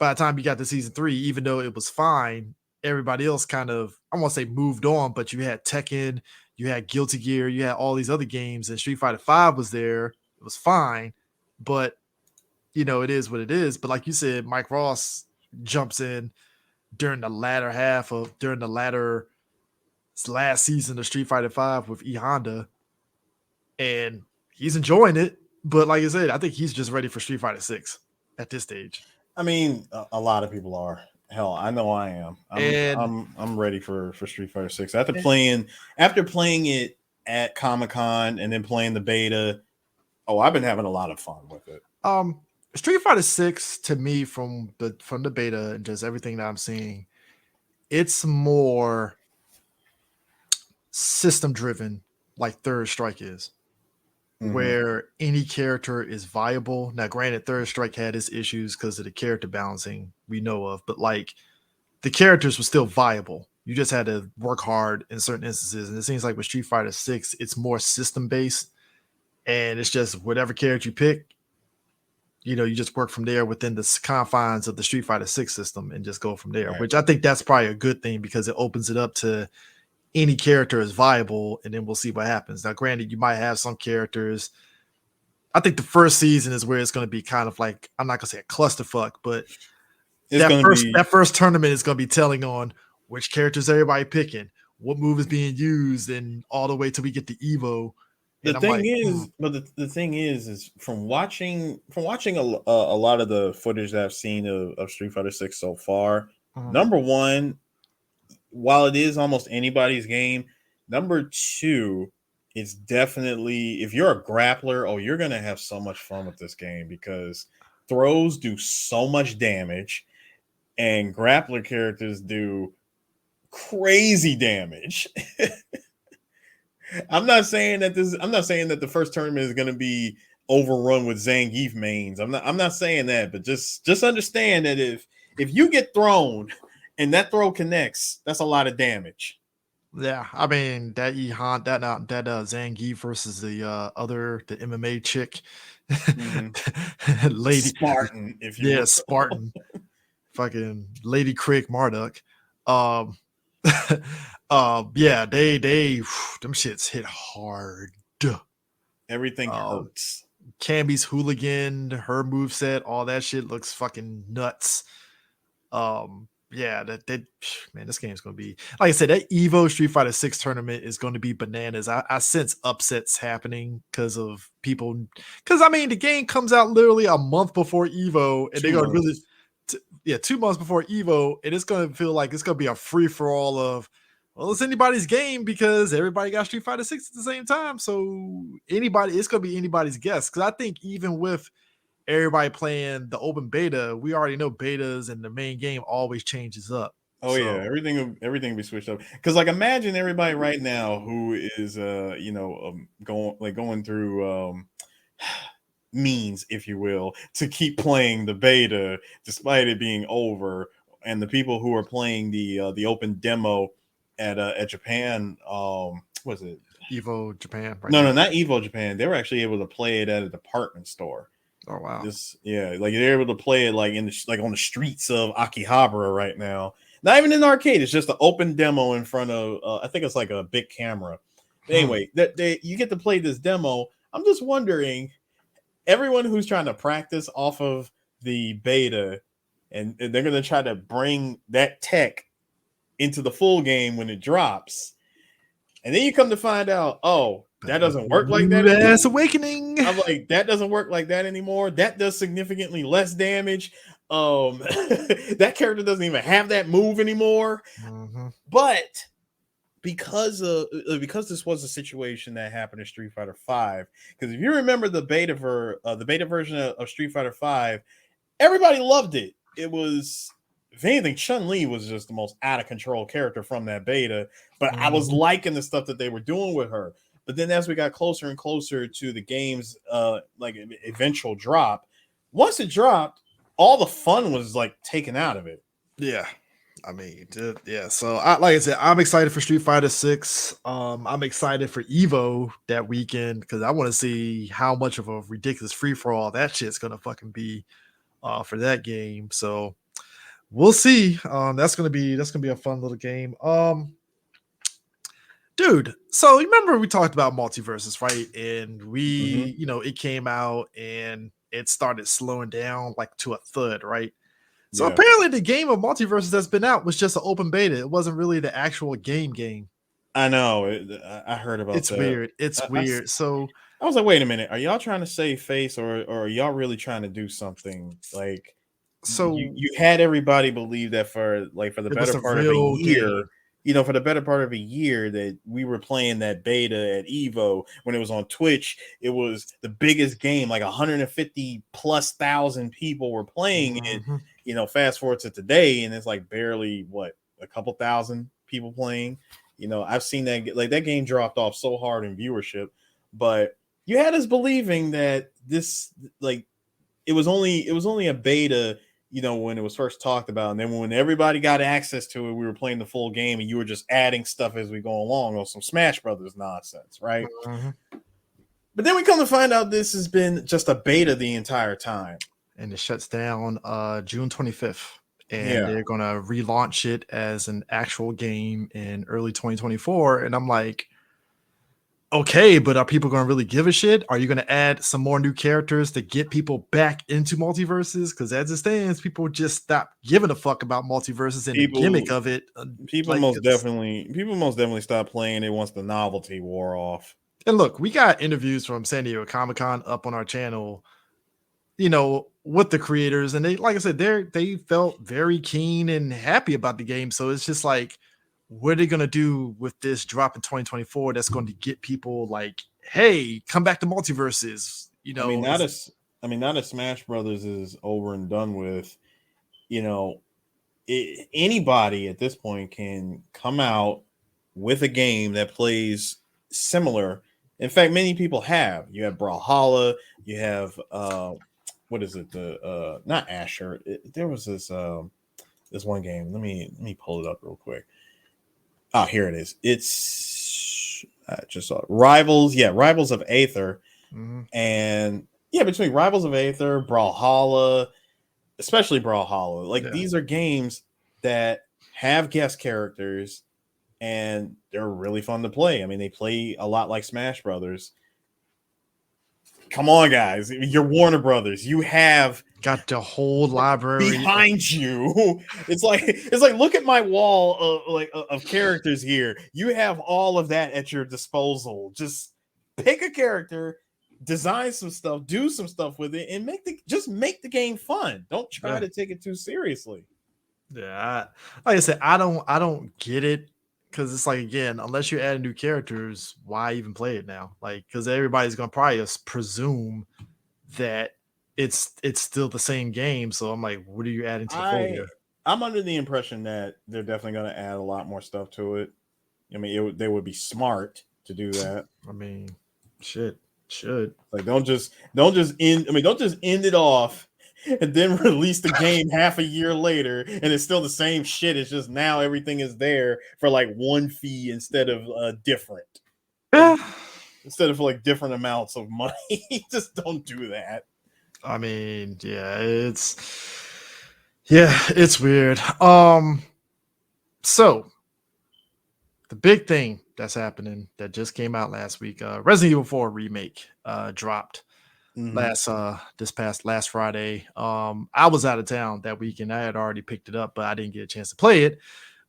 by the time you got to season 3, even though it was fine, everybody else kind of, I won't say moved on, but you had Tekken, you had Guilty Gear, you had all these other games, and Street Fighter 5 was there. It was fine, but it is what it is. But like you said, Mike Ross jumps in during the latter last season of Street Fighter 5 with E Honda, and he's enjoying it. But like I said, I think he's just ready for Street Fighter 6 at this stage. I mean, a lot of people are. Hell, I know I am. I'm ready for Street Fighter 6. After playing it at Comic-Con and then playing the beta, I've been having a lot of fun with it. Street Fighter 6 to me from the beta and just everything that I'm seeing, it's more system driven like Third Strike is. Where any character is viable. Now, granted, Third Strike had its issues because of the character balancing we know of, but like the characters were still viable. You just had to work hard in certain instances. And it seems like with Street Fighter 6, it's more system based, and it's just whatever character you pick, you just work from there within the confines of the Street Fighter 6 system and just go from there, Right. which I think that's probably a good thing because it opens it up to any character is viable, and then we'll see what happens. Now, granted, you might have some characters. I think the first season is where it's going to be kind of like, I'm not going to say a clusterfuck, but that first tournament is going to be telling on which characters everybody picking, what move is being used, and all the way till we get to Evo. The thing is from watching a lot of the footage that I've seen of Street Fighter 6 so far, number one, while it is almost anybody's game, number two, it's definitely, if you're a grappler, you're going to have so much fun with this game because throws do so much damage and grappler characters do crazy damage. I'm not saying that the first tournament is going to be overrun with Zangief mains. I'm not saying that, but just understand that if you get thrown and that throw connects, that's a lot of damage. Yeah, I mean that Zangief versus the MMA chick, lady Spartan, if you will. Spartan, fucking Lady Craig Marduk. Yeah, they them shits hit hard. Everything hurts. Camby's hooligan, her moveset, all that shit looks fucking nuts. Yeah, man, this game's gonna be, like I said, that Evo Street Fighter 6 tournament is going to be bananas. I sense upsets happening because of people. Because I mean, the game comes out literally a month before Evo, and they're gonna really, 2 months before Evo, and it's gonna feel like it's gonna be a free for all of, well, it's anybody's game because everybody got Street Fighter 6 at the same time. So it's gonna be anybody's guess. Because I think even with everybody playing the open beta, we already know betas and the main game always changes up. Yeah, everything will be switched up. Because like imagine everybody right now who is going through means, if you will, to keep playing the beta despite it being over, and the people who are playing the open demo at Japan, was it Evo Japan? Right no, not Evo Japan. They were actually able to play it at a department store. Oh wow! Like they're able to play it like on the streets of Akihabara right now. Not even in the arcade. It's just an open demo in front of I think it's like a big camera. But anyway, you get to play this demo. I'm just wondering, everyone who's trying to practice off of the beta, and they're going to try to bring that tech into the full game when it drops, and then you come to find out, that doesn't work like that anymore. That's awakening. I'm like, that doesn't work like that anymore. That does significantly less damage. That character doesn't even have that move anymore. But because this was a situation that happened in Street Fighter 5, because if you remember the beta version of Street Fighter 5, everybody loved it. It was, if anything, Chun-Li was just the most out of control character from that beta. But I was liking the stuff that they were doing with her. But then as we got closer and closer to the game's eventual drop, once it dropped, all the fun was like taken out of it. Yeah. I mean, yeah. So like I said, I'm excited for Street Fighter 6. I'm excited for Evo that weekend because I want to see how much of a ridiculous free-for-all that shit's gonna fucking be for that game. So we'll see. That's gonna be a fun little game. Dude, so you remember we talked about multiverses, right? And Mhm. it came out and it started slowing down like to a thud, right? So Yeah, apparently the game of multiverses that's been out was just an open beta. It wasn't really the actual game. I know. I heard about It's that. weird. It's I, I s- weird. So I was like, wait a minute, are y'all trying to save face, or are y'all really trying to do something? Like, so you had everybody believe that for the it was better a part of a real year, game. for the better part of a year that we were playing that beta at Evo when it was on Twitch. It was the biggest game, like 150 plus thousand people were playing it. Mhm. Fast forward to today, and it's like barely a couple thousand people playing. I've seen that, like, that game dropped off so hard in viewership, but you had us believing that this, like, it was only a beta, when it was first talked about, and then when everybody got access to it, we were playing the full game, and you were just adding stuff as we go along on some Smash Brothers nonsense, right? Mhm. But then we come to find out this has been just a beta the entire time. And it shuts down June 25th. And Yeah, they're gonna relaunch it as an actual game in early 2024. And I'm like, okay, but are people going to really give a shit? Are you going to add some more new characters to get people back into multiverses? Because as it stands, people just stop giving a fuck about multiverses and the people gimmick of it. people Like most it's definitely people most definitely stopped playing it once the novelty wore off. and look, we got interviews from San Diego Comic Con up on our channel, with the creators, and they, like I said, they felt very keen and happy about the game. So it's just like, what are they gonna do with this drop in 2024 that's going to get people like, hey, come back to multiverses? I mean, Is now that Smash Brothers is over and done with, you know, anybody at this point can come out with a game that plays similar. In fact, many people have. You have Brawlhalla. You have what is it? The not Asher. There was this one game. Let me pull it up real quick. Oh, here it is. It's I just saw it. Rivals. Yeah, Rivals of Aether, Mhm. and yeah, between Rivals of Aether, Brawlhalla, especially Brawlhalla. Like, Yeah. these are games that have guest characters and they're really fun to play. I mean, they play a lot like Smash Brothers. Come on, guys. You're Warner Brothers. You have Got the whole library. behind you. It's like look at my wall of characters here. You have all of that at your disposal. Just pick a character, design some stuff, do some stuff with it, and make the game fun. Don't try Yeah. to take it too seriously. Yeah. Like I said, I don't get it, because it's like, again, unless you add new characters, why even play it now? Like, because everybody's gonna probably just presume that it's still the same game. So I'm like, what are you adding to the fold I here? I'm under the impression that they're definitely going to add a lot more stuff to it. I mean, they would be smart to do that. I mean, shit, should. Like, don't just end it off and then release the game half a year later and it's still the same shit. It's just now everything is there for like one fee instead of different. Like, Yeah. instead of like different amounts of money. Just don't do that. I mean, it's weird. So the big thing that's happening that just came out last week, Resident Evil 4 remake dropped Mm-hmm. this past last Friday. I was out of town that weekend. I had already picked it up, but I didn't get a chance to play it.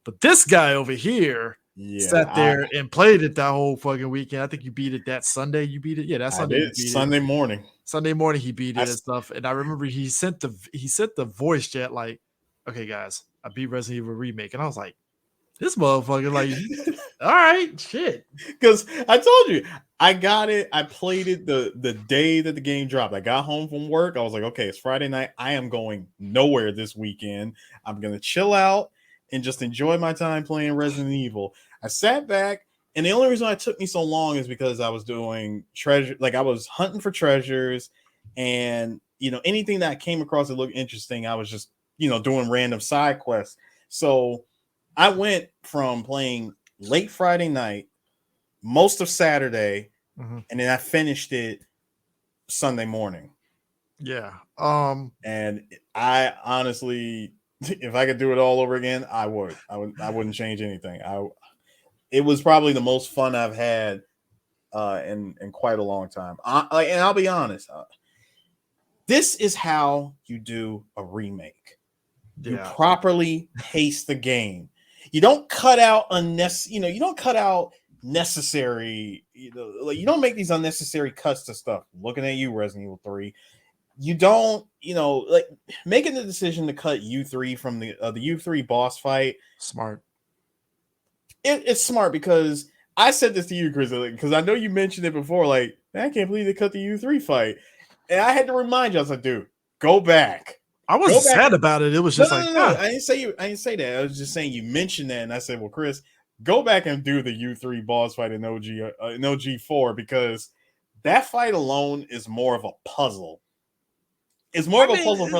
But this guy over here Yeah, sat there and played it that whole fucking weekend. I think you beat it that Sunday. You beat it, yeah, that I Sunday you did beat it. Sunday morning. Sunday morning he beat I it and stuff. And I remember he sent the voice chat like, "Okay, guys, I beat Resident Evil remake," and I was like, "This motherfucker, like, all right, shit." Because I told you, I got it. I played it the day that the game dropped. I got home from work. I was like, okay, it's Friday night. I am going nowhere this weekend. I'm gonna chill out and just enjoy my time playing Resident Evil. I sat back, and the only reason it took me so long is because I was doing treasure, like I was hunting for treasures, and anything that I came across that looked interesting, I was just doing random side quests. So I went from playing late Friday night, most of Saturday, Mhm. and then I finished it Sunday morning. Yeah. And I honestly if I could do it all over again, I would. I wouldn't change anything. It was probably the most fun I've had in quite a long time. And I'll be honest, this is how you do a remake. You properly pace the game. You don't cut out unnecessary. You don't cut out necessary. Like you don't make these unnecessary cuts to stuff. Looking at you, Resident Evil 3. You don't, like making the decision to cut U3 from the U3 boss fight. Smart. It's smart because I said this to you, Chris, because I know you mentioned it before. Like, man, I can't believe they cut the U3 fight, and I had to remind you. I was like, dude, go back. I wasn't sad about it. It was just no. I didn't say that. I was just saying you mentioned that, and I said, well, Chris, go back and do the U3 boss fight in OG4 because that fight alone is more of a puzzle. It's more of a puzzle for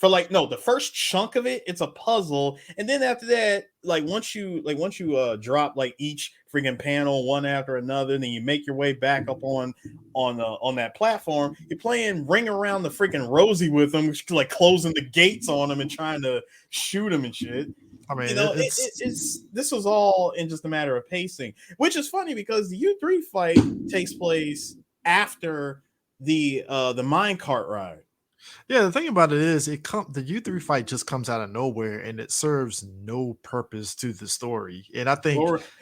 the first chunk of it, it's a puzzle. And then after that, once you drop like each freaking panel one after another, and then you make your way back up on that platform, you're playing Ring Around the freaking Rosie with them, like closing the gates on them and trying to shoot them and shit. I mean, this was all in just a matter of pacing, which is funny because the U3 fight takes place after the minecart ride. Yeah, the thing about it is, the U3 fight just comes out of nowhere, and it serves no purpose to the story. And I think,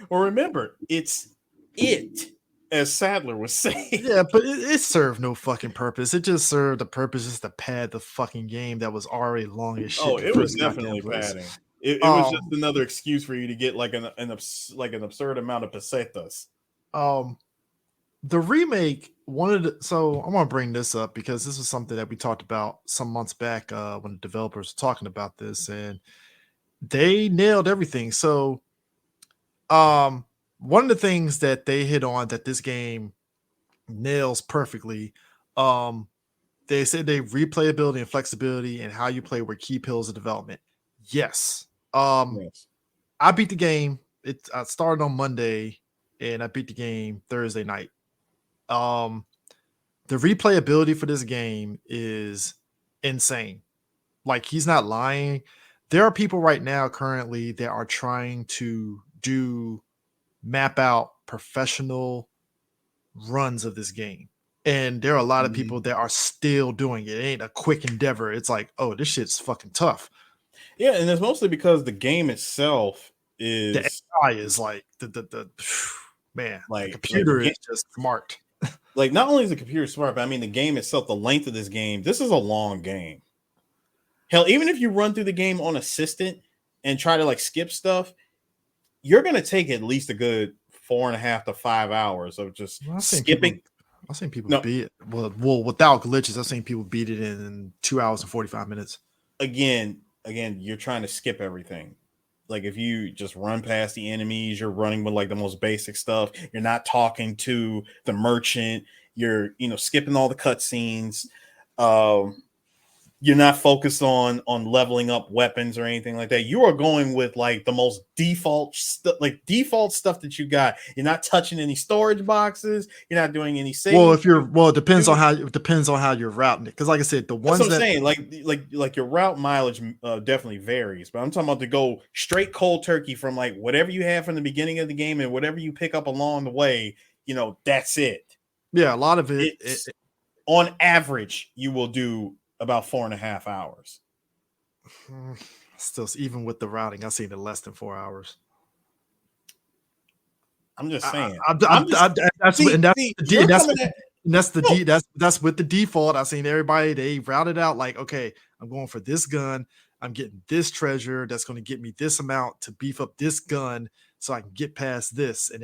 or remember, it's it, as Sadler was saying. Yeah, but it served no fucking purpose. It just served the purpose just to pad the fucking game that was already long as shit. Oh, it was definitely padding. It was just another excuse for you to get like an absurd amount of pesetas. The remake so I'm gonna bring this up because this was something that we talked about some months back when the developers were talking about this, and they nailed everything. So one of the things that they hit on that this game nails perfectly, they said replayability and flexibility and how you play were key pillars of development. Yes. Yes. I beat the game. I started on Monday and I beat the game Thursday night. The replayability for this game is insane. Like, he's not lying. There are people right now currently that are trying to map out professional runs of this game. And there are a lot of people that are still doing it. It ain't a quick endeavor. It's like, oh, this shit's fucking tough. Yeah, and it's mostly because the game itself is the AI is like the man, like, the computer is just smart. Like, not only is the computer smart, but I mean the game itself, the length of this game, this is a long game. Hell, even if you run through the game on assistant and try to like skip stuff, you're gonna take at least a good 4.5 to 5 hours of just skipping. I've seen people beat it. Well, without glitches, I've seen people beat it in 2 hours and 45 minutes. Again, you're trying to skip everything. Like, if you just run past the enemies, you're running with like the most basic stuff. You're not talking to the merchant. You're, skipping all the cutscenes. You're not focused on leveling up weapons or anything like that. You are going with like the most default stuff that you got. You're not touching any storage boxes. You're not doing any saving. It depends on how you're routing it. Because like I said, the ones that's what I'm saying, like your route mileage definitely varies. But I'm talking about to go straight cold turkey from like whatever you have from the beginning of the game and whatever you pick up along the way. That's it. Yeah, a lot of it on average, you will do about 4.5 hours. Still, even with the routing, I've seen it less than 4 hours. I'm just saying. That's with the default. I've seen everybody, they routed out like, okay, I'm going for this gun. I'm getting this treasure that's going to get me this amount to beef up this gun so I can get past this. And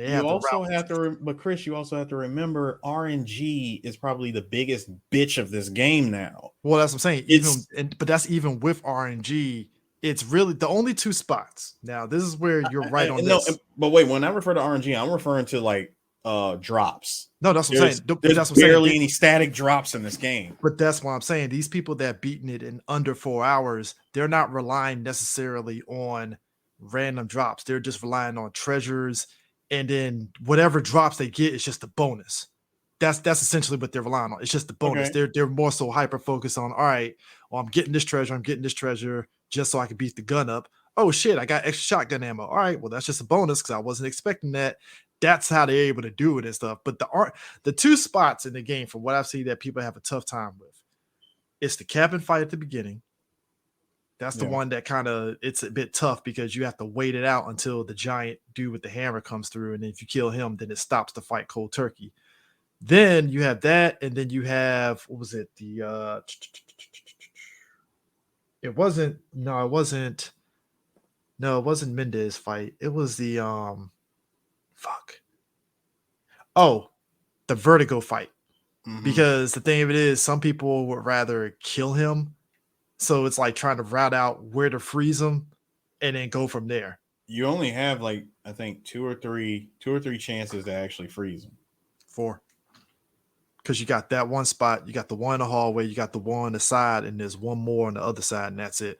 but Chris, you also have to remember RNG is probably the biggest bitch of this game now. Well, that's what I'm saying. But that's even with RNG. It's really the only two spots. Now, this is where you're right on this. But wait, when I refer to RNG, I'm referring to like drops. No, that's what I'm saying. There's barely any static drops in this game. But that's what I'm saying. These people that beaten it in under 4 hours, they're not relying necessarily on random drops. They're just relying on treasures, and then whatever drops they get is just a bonus. That's essentially what they're relying on. It's just the bonus. Okay. They're more so hyper focused on, all right, well, I'm getting this treasure. just so I could beat the gun up. Oh shit, I got extra shotgun ammo. All right, well that's just a bonus because I wasn't expecting that. That's how they're able to do it and stuff. But the two spots in the game, from what I've seen, that people have a tough time with, it's the cabin fight at the beginning. That's the one that kind of, it's a bit tough because you have to wait it out until the giant dude with the hammer comes through, and if you kill him, then it stops the fight cold turkey. Then you have that, and then you have, what was it? It wasn't Mendez fight. It was the the Vertigo fight. Mm-hmm. Because the thing of it is, some people would rather kill him. So it's like trying to route out where to freeze him and then go from there. You only have like, I think two or three chances to actually freeze him. 4. Because you got that one spot, you got the one in the hallway, you got the one on the side, and there's one more on the other side, and that's it.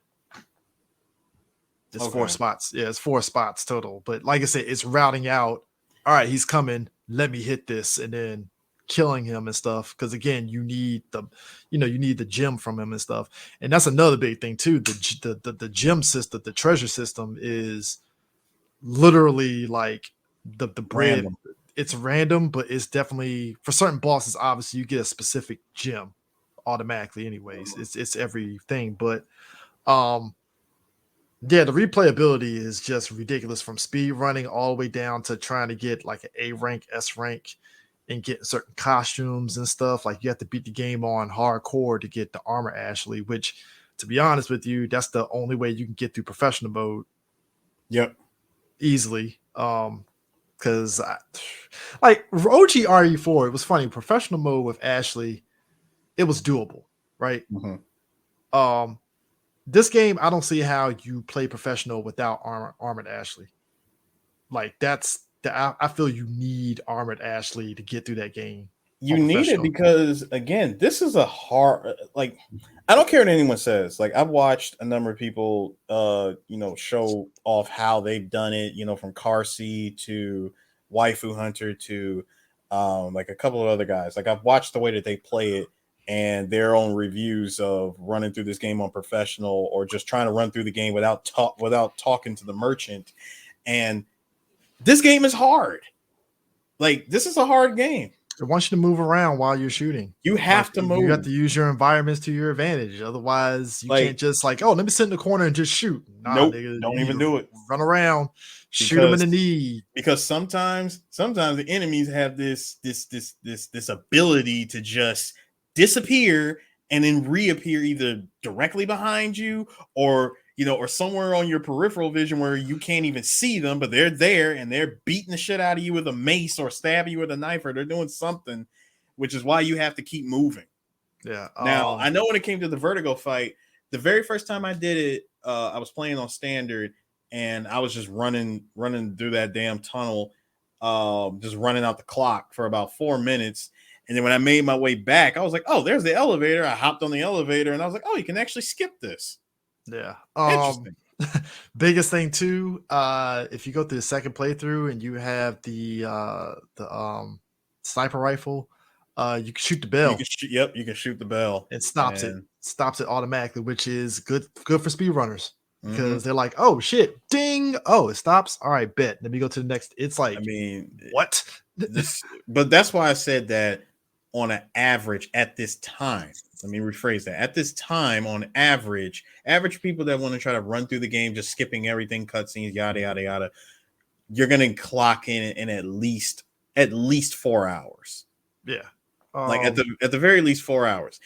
It's 4 spots. Yeah, it's 4 spots total. But like I said, it's routing out. All right, he's coming. Let me hit this, and then killing him and stuff. Because again, you need the gem from him and stuff. And that's another big thing too. The gem system, the treasure system is literally like the bread. Random. It's random, but it's definitely for certain bosses. Obviously, you get a specific gem automatically. Anyways, it's everything. But yeah, the replayability is just ridiculous, from speed running all the way down to trying to get like an A rank, S rank, and get certain costumes and stuff. Like you have to beat the game on hardcore to get the armor Ashley, which, to be honest with you, that's the only way you can get through professional mode. Yep. Easily. Because like OG RE4, it was funny. Professional mode with Ashley, it was doable, right? Mm-hmm. This game, I don't see how you play professional without armored Ashley. Like I feel you need armored Ashley to get through that game. You need it because, again, this is a hard, like, I don't care what anyone says. Like, I've watched a number of people, show off how they've done it, from Carsey to Waifu Hunter to like a couple of other guys. Like, I've watched the way that they play it and their own reviews of running through this game on professional, or just trying to run through the game without talking to the merchant. And this game is hard. Like, this is a hard game. It wants you to move around while you're shooting. You have to move. You have to use your environments to your advantage. Otherwise, you can't just like, oh, let me sit in the corner and just shoot. Nah, nope, nigga, don't even do it. Run around, shoot them in the knee. Because sometimes the enemies have this ability to just disappear and then reappear either directly behind you or somewhere on your peripheral vision where you can't even see them, but they're there and they're beating the shit out of you with a mace or stabbing you with a knife, or they're doing something, which is why you have to keep moving. Yeah. Now, I know when it came to the Vertigo fight, the very first time I did it, I was playing on standard and I was just running through that damn tunnel, just running out the clock for about 4 minutes. And then when I made my way back, I was like, oh, there's the elevator. I hopped on the elevator and I was like, oh, you can actually skip this. Yeah. Interesting. Biggest thing too, if you go through the second playthrough and you have the sniper rifle, you can shoot the bell. You can shoot the bell. It stops it automatically, which is good for speedrunners. Because they're like, oh shit, ding, oh, it stops. All right, bet. Let me go to the next. It's like, what? But that's why I said that on an average at this time. Let me rephrase that. At this time, on average people that want to try to run through the game, just skipping everything, cutscenes, yada yada yada, you're gonna clock in at least 4 hours. Yeah, like at the very least 4 hours.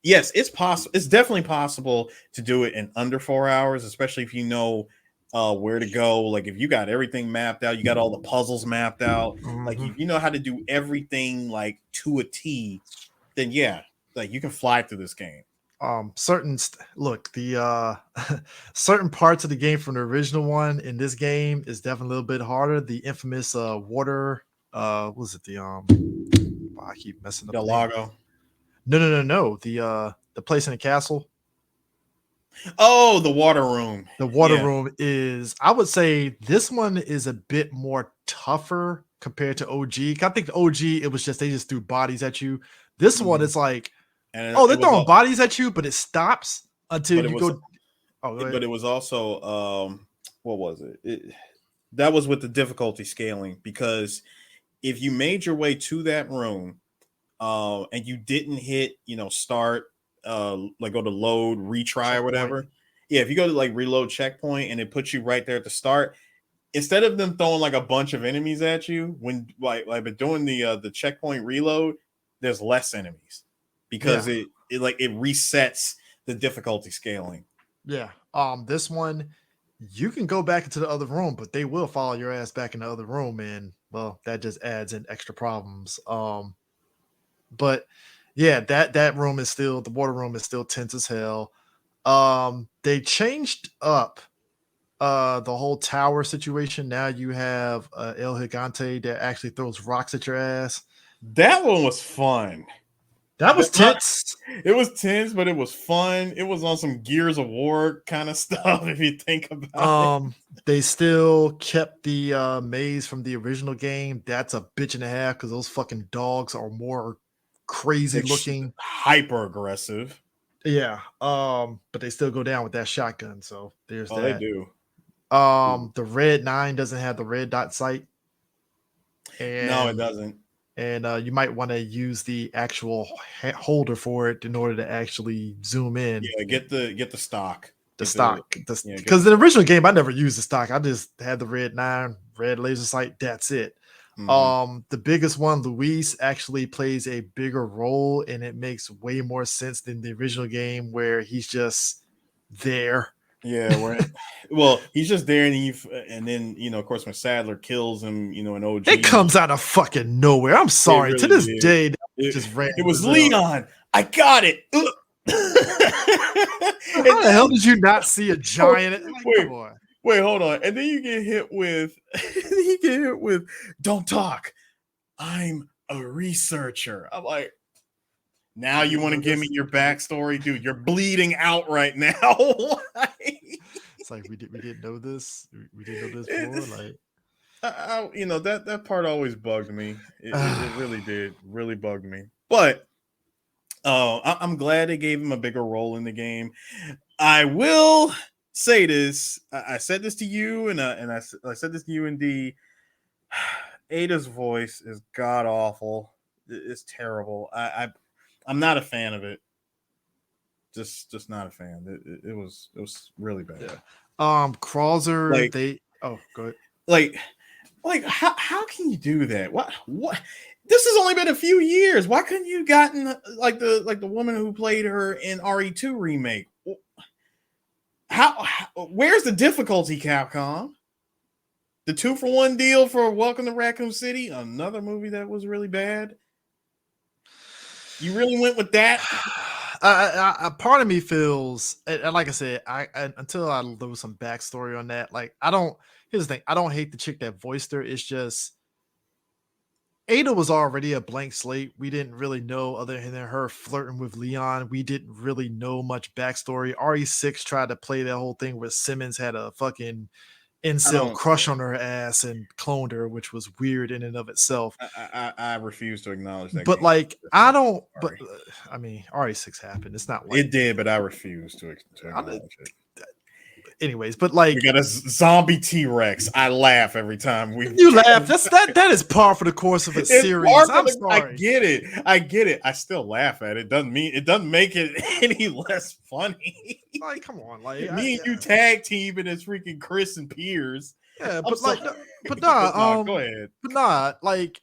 Yes, it's possible. It's definitely possible to do it in under 4 hours, especially if you know where to go. Like if you got everything mapped out, you got all the puzzles mapped out. Like if you know how to do everything like to a T, then yeah, like you can fly through this game. Certain parts of the game from the original one in this game is definitely a little bit harder. The infamous water, what was it? I keep messing up. The Lago. No. The place in the castle. Oh, the water room. The water room is, I would say this one is a bit more tougher compared to OG. I think the OG, it was just, they just threw bodies at you. This one is like, they're throwing bodies at you, but it stops until you go. Oh, go but ahead. it was also what was it? That was with the difficulty scaling, because if you made your way to that room and you didn't hit, start, like go to load, retry or Checkpoint. whatever. Yeah, if you go to like reload checkpoint and it puts you right there at the start, instead of them throwing like a bunch of enemies at you, when like but doing the checkpoint reload, there's less enemies because Yeah. it resets the difficulty scaling. Yeah. This one, you can go back into the other room, but they will follow your ass back in the other room, and well, that just adds in extra problems. But yeah, that room is still, the water room is still tense as hell. They changed up the whole tower situation. Now you have El Gigante that actually throws rocks at your ass. That one was fun. That was Not, tense. it was tense, but it was fun. It was on some Gears of War kind of stuff if you think about it. They still kept the maze from the original game. That's a bitch and a half because those fucking dogs are more crazy looking. Hyper aggressive. Yeah. But they still go down with that shotgun. So there's Oh, they that. do. The red 9 doesn't have the red dot sight. No, it And doesn't. you might want to use the actual holder for it in order to actually zoom in. Yeah, get the stock. The Get stock, yeah, because in the original game I never used the stock. I just had the red 9, red laser sight. That's it. The biggest one, Luis, actually plays a bigger role, and it makes way more sense than the original game where he's just there. Yeah, well, he's just there, and then of course when Sadler kills him, in OG, It comes out of fucking nowhere. I'm sorry. To really this did. day, that It, just ran. it was Leon. I got it. How the hell did you not see a giant? Like, wait, come on. wait, hold on. And then you get hit with, "Don't talk. I'm a researcher." I'm like, now you want to give me your backstory, dude? You're bleeding out right now. It's like we didn't know this. We didn't know this before. Like, that part always bugged me. It really did, really bugged me. But I'm glad they gave him a bigger role in the game. I will say this. I said this to you, and I said this to you and D. Ada's voice is god awful. It's terrible. I'm not a fan of it. Just not a fan. It was really bad. yeah. Krauser, Like, go ahead. Like how can you do that? What? This has only been a few years. Why couldn't you gotten like the woman who played her in RE2 remake? How where's the difficulty, Capcom? The 2-for-1 deal for Welcome to Raccoon City, another movie that was really bad. You really went with that? Part of me feels, and like I said, I until I lose some backstory on that, like I don't. Here's the thing: I don't hate the chick that voiced her. It's just Ada was already a blank slate. We didn't really know, other than her flirting with Leon. We didn't really know much backstory. RE6 tried to play that whole thing where Simmons had a fucking incel crush on her ass and cloned her, which was weird in and of itself. I refuse to acknowledge that. But like, I don't. But I mean, RE6 happened. It's not like it did, but I refuse to acknowledge it. Anyways, but like, we got a zombie T-Rex. I laugh every time you laugh. That is par for the course of a series. I'm sorry. I get it. I still laugh at it. It doesn't make it any less funny. Like, come on, like me and you tag team and it's freaking Chris and Piers. Yeah, but go ahead. But nah, like,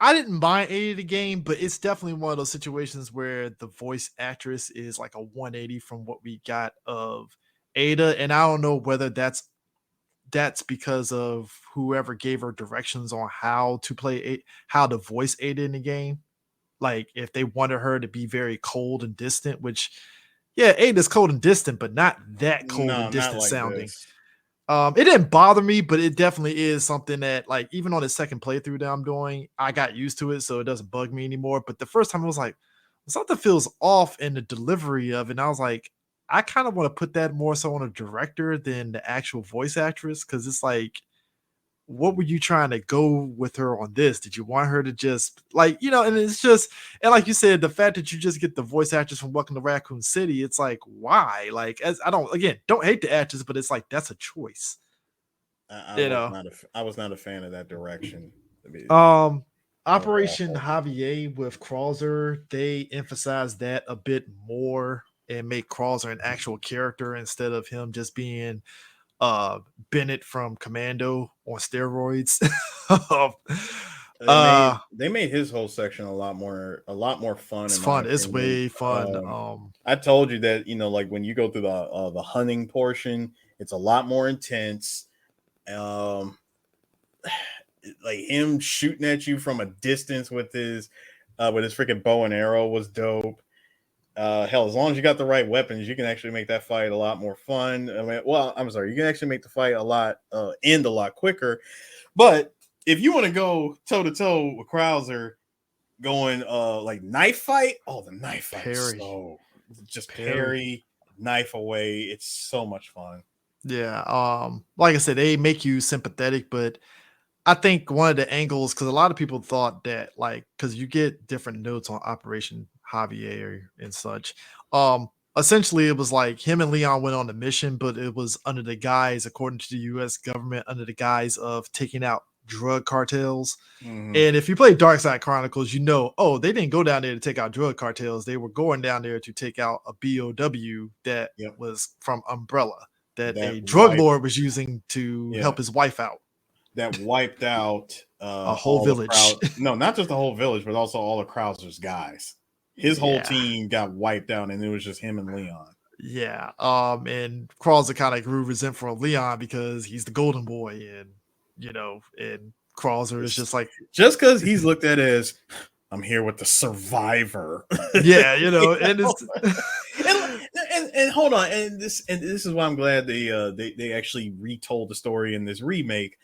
I didn't mind Ada the game, but it's definitely one of those situations where the voice actress is like a 180 from what we got of Ada, and I don't know whether that's because of whoever gave her directions on how to play how to voice Ada in the game. Like, if they wanted her to be very cold and distant, which, yeah, Ada's cold and distant, but not that cold and distant like sounding. This. It didn't bother me, but it definitely is something that, like, even on the second playthrough that I'm doing, I got used to it, so it doesn't bug me anymore. But the first time, I was like, something feels off in the delivery of it. And I was like, I kind of want to put that more so on a director than the actual voice actress, because it's like, what were you trying to go with her on this? Did you want her to just like, and it's just, and like you said, the fact that you just get the voice actress from Welcome to Raccoon City, it's like, why? Like, as I don't hate the actress, but it's like, that's a choice, I you was know? not I was not a fan of that direction. I mean, Um, that was Operation awful. Javier with Krauser, they emphasize that a bit more and make Krauser an actual character instead of him just being uh Bennett from Commando on steroids. uh They made his whole section a lot more fun it's in my fun. It's opinion. way fun. I told you that like when you go through the hunting portion, it's a lot more intense. Um, like him shooting at you from a distance with his freaking bow and arrow was dope. Hell, as long as you got the right weapons, you can actually make that fight a lot more fun. I mean, well, I'm sorry, you can actually make the fight end a lot quicker. But if you want to go toe to toe with Krauser, going like knife fight, the knife fight is Perry. so just parry, knife away. It's so much fun. Yeah. Like I said, they make you sympathetic, but I think one of the angles, because a lot of people thought that, like, because you get different notes on Operation Javier and such. Essentially, it was like him and Leon went on a mission, but it was under the guise, according to the U.S. government, under the guise of taking out drug cartels. Mm-hmm. And if you play Dark Side Chronicles, oh, they didn't go down there to take out drug cartels. They were going down there to take out a BOW that Yep. was from Umbrella, that That a drug wipe. lord was using to Yeah. help his wife out. That wiped out A whole all the village. crowd. No, not just the whole village, but also all of Krauser's guys. His whole Yeah. team got wiped out, and it was just him and Leon. Yeah. And Krauser kind of grew resentful of Leon because he's the golden boy, and Krauser is just like, Just because he's looked at as I'm here with the survivor. yeah, You and know? it's and hold on, and this is why I'm glad they actually retold the story in this remake.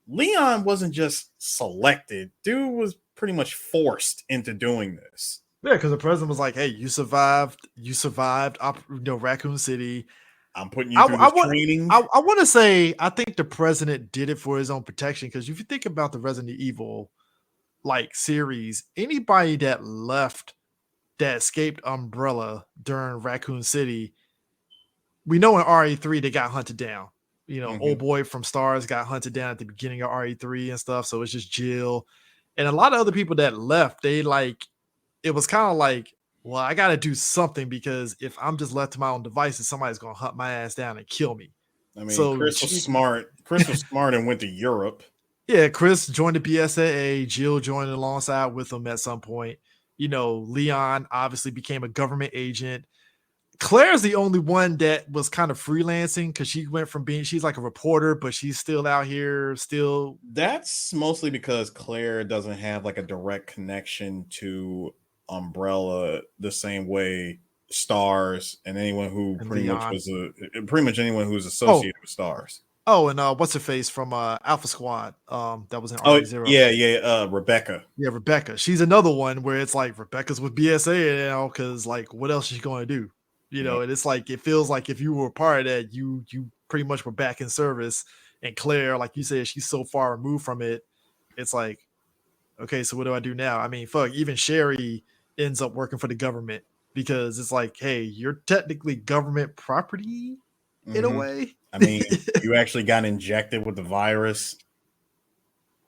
Leon wasn't just selected; dude was pretty much forced into doing this. yeah, because the president was like, "Hey, you survived, Raccoon City. I'm putting you I, through I this want, training. I want to say, I think the president did it for his own protection. Because if you think about the Resident Evil like series, anybody that escaped Umbrella during Raccoon City, we know in RE3 they got hunted down. Old boy from Stars got hunted down at the beginning of RE3 and stuff. So it's just Jill. And a lot of other people that left, it was kind of like, well, I got to do something because if I'm just left to my own devices, somebody's going to hunt my ass down and kill me. I mean, So Chris was smart. Chris was smart and went to Europe. yeah, Chris joined the BSAA. Jill joined alongside with him at some point. Leon obviously became a government agent. Claire's the only one that was kind of freelancing because she went from she's like a reporter, but she's still out here, still. That's mostly because Claire doesn't have like a direct connection to Umbrella the same way Stars and anyone who And pretty much Leon. pretty much anyone who's Oh, associated with Stars. and what's her face from Alpha Squad? That was in Oh RE0. yeah, Rebecca. Yeah, Rebecca. She's another one where it's like Rebecca's with BSA now because like what else is she going to do? Yep. And it's like it feels like if you were a part of that, you pretty much were back in service. And Claire, like you said, she's so far removed from it. It's like, okay, so what do I do now? I mean, fuck, even Sherry ends up working for the government because it's like, hey, you're technically government property in a way. I mean, you actually got injected with the virus.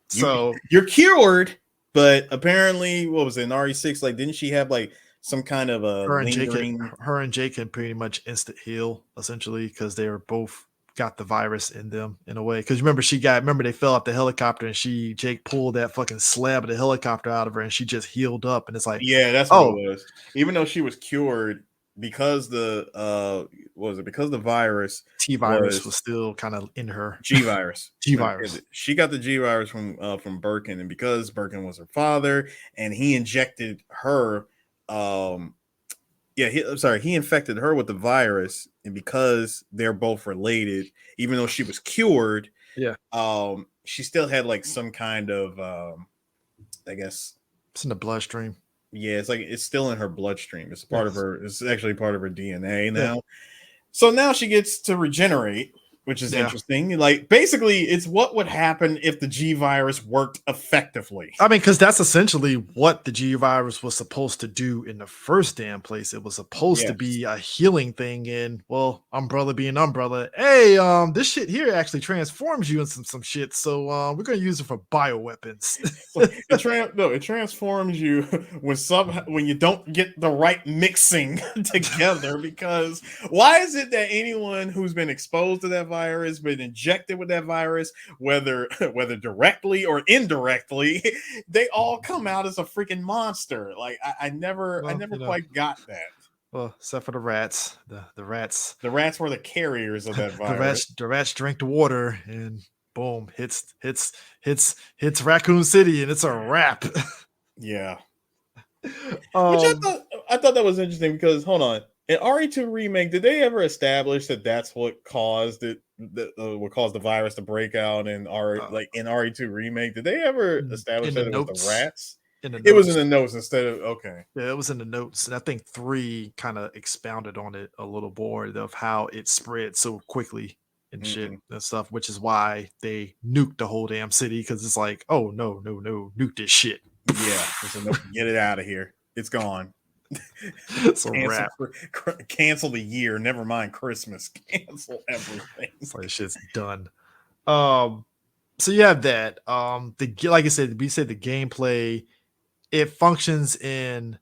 So You're cured, but apparently, what was it in RE6? Like, didn't she have like some kind of a lingering? her and Jake can pretty much instant heal essentially because they were both got the virus in them in a way. Because remember they fell off the helicopter and Jake pulled that fucking slab of the helicopter out of her and she just healed up and it's like, Yeah, that's what it was. Even though she was cured because because the virus T virus was still kind of in her. G virus. G virus. She got the G virus from Birkin, and because Birkin was her father, and he injected her. He infected her with the virus, and because they're both related, even though she was cured, she still had like some kind of, I guess, it's in the bloodstream. Yeah, it's still in her bloodstream. It's part of her. It's actually part of her DNA now. Yeah. So now she gets to regenerate, which is interesting. Like, basically, it's what would happen if the G virus worked effectively. I mean, because that's essentially what the G virus was supposed to do in the first damn place. It was supposed to be a healing thing, and well, Umbrella being Umbrella. Hey, this shit here actually transforms you into some shit. So we're gonna use it for bioweapons. It transforms you when you don't get the right mixing together. Because why is it that anyone who's been exposed to that virus, been injected with that virus, whether directly or indirectly, they all come out as a freaking monster? Like, I never quite got that. Well, except for the rats. The rats. The rats were the carriers of that virus. The rats drink the water and boom, hits Raccoon City, and it's a wrap. Yeah. Which I thought that was interesting, because hold on. In RE2 remake, did they ever establish that that's what caused it? What caused the virus to break out in RE2 remake? Did they ever establish that it was the rats? It was in the notes instead of okay. Yeah, it was in the notes, and I think 3 kind of expounded on it a little more of how it spread so quickly and shit and stuff, which is why they nuked the whole damn city, because it's like, oh no, nuke this shit. Yeah, get it out of here. It's gone. It's a wrap. Cancel the year. Never mind Christmas. Cancel everything. It's like shit's done. So you have that. Like I said, we said the gameplay, it functions in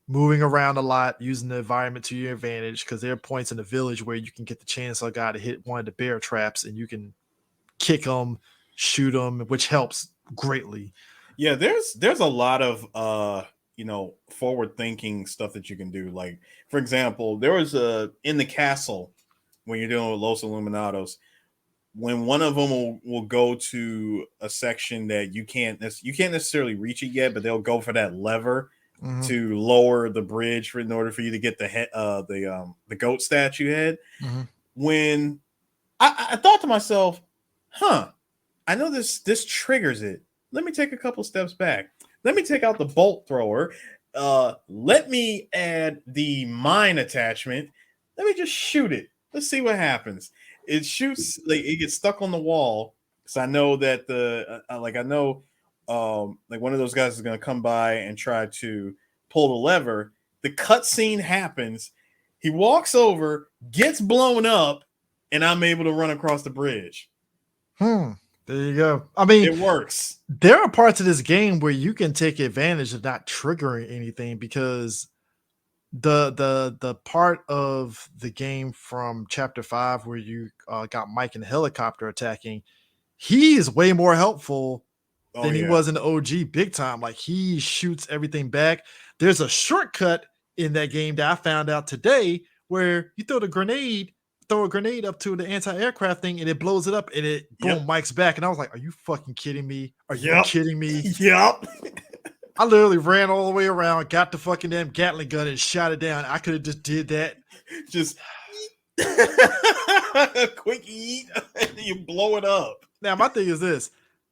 moving around a lot, using the environment to your advantage, because there are points in the village where you can get the chainsaw guy to hit one of the bear traps, and you can kick them, shoot them, which helps greatly. Yeah, there's a lot of forward thinking stuff that you can do. Like, for example, there was in the castle, when you're dealing with Los Illuminados, when one of them will go to a section that you can't necessarily reach it yet, but they'll go for that lever to lower the bridge in order for you to get the goat statue head. When I thought to myself, I know this triggers it. Let me take a couple steps back. Let me take out the bolt thrower. Let me add the mine attachment. Let me just shoot it. Let's see what happens. It shoots, like, it gets stuck on the wall. So I know that one of those guys is going to come by and try to pull the lever. The cutscene happens. He walks over, gets blown up, and I'm able to run across the bridge. There you go. I mean, it works. There are parts of this game where you can take advantage of not triggering anything, because the part of the game from chapter 5 where you got Mike in the helicopter attacking, he is way more helpful than he was in the OG big time. Like, he shoots everything back. There's a shortcut in that game that I found out today where you throw a grenade up to the anti-aircraft thing, and it blows it up, and it boom, Mike's back. And I was like, are you fucking kidding me? Are you kidding me? Yep. I literally ran all the way around, got the fucking damn Gatling gun, and shot it down. I could have just did that. Just a quick eat, and you blow it up. Now, my thing is this.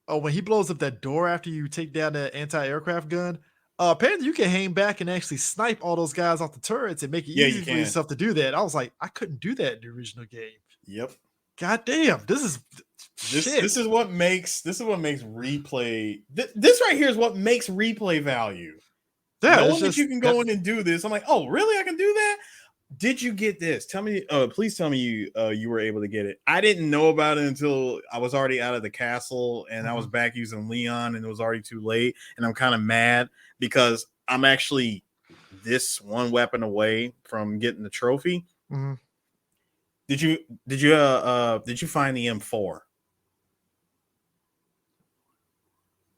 When he blows up that door after you take down that anti-aircraft gun, apparently you can hang back and actually snipe all those guys off the turrets and make it easy for yourself to do that. I was like, I couldn't do that in the original game. Yep. God damn, this is what makes replay. This right here is what makes replay value. Yeah, knowing that you can go in and do this, I'm like, oh, really? I can do that? Did you get this? Tell me. Please tell me you were able to get it. I didn't know about it until I was already out of the castle, and I was back using Leon, and it was already too late. And I'm kind of mad because I'm actually this one weapon away from getting the trophy. Did you find the M4?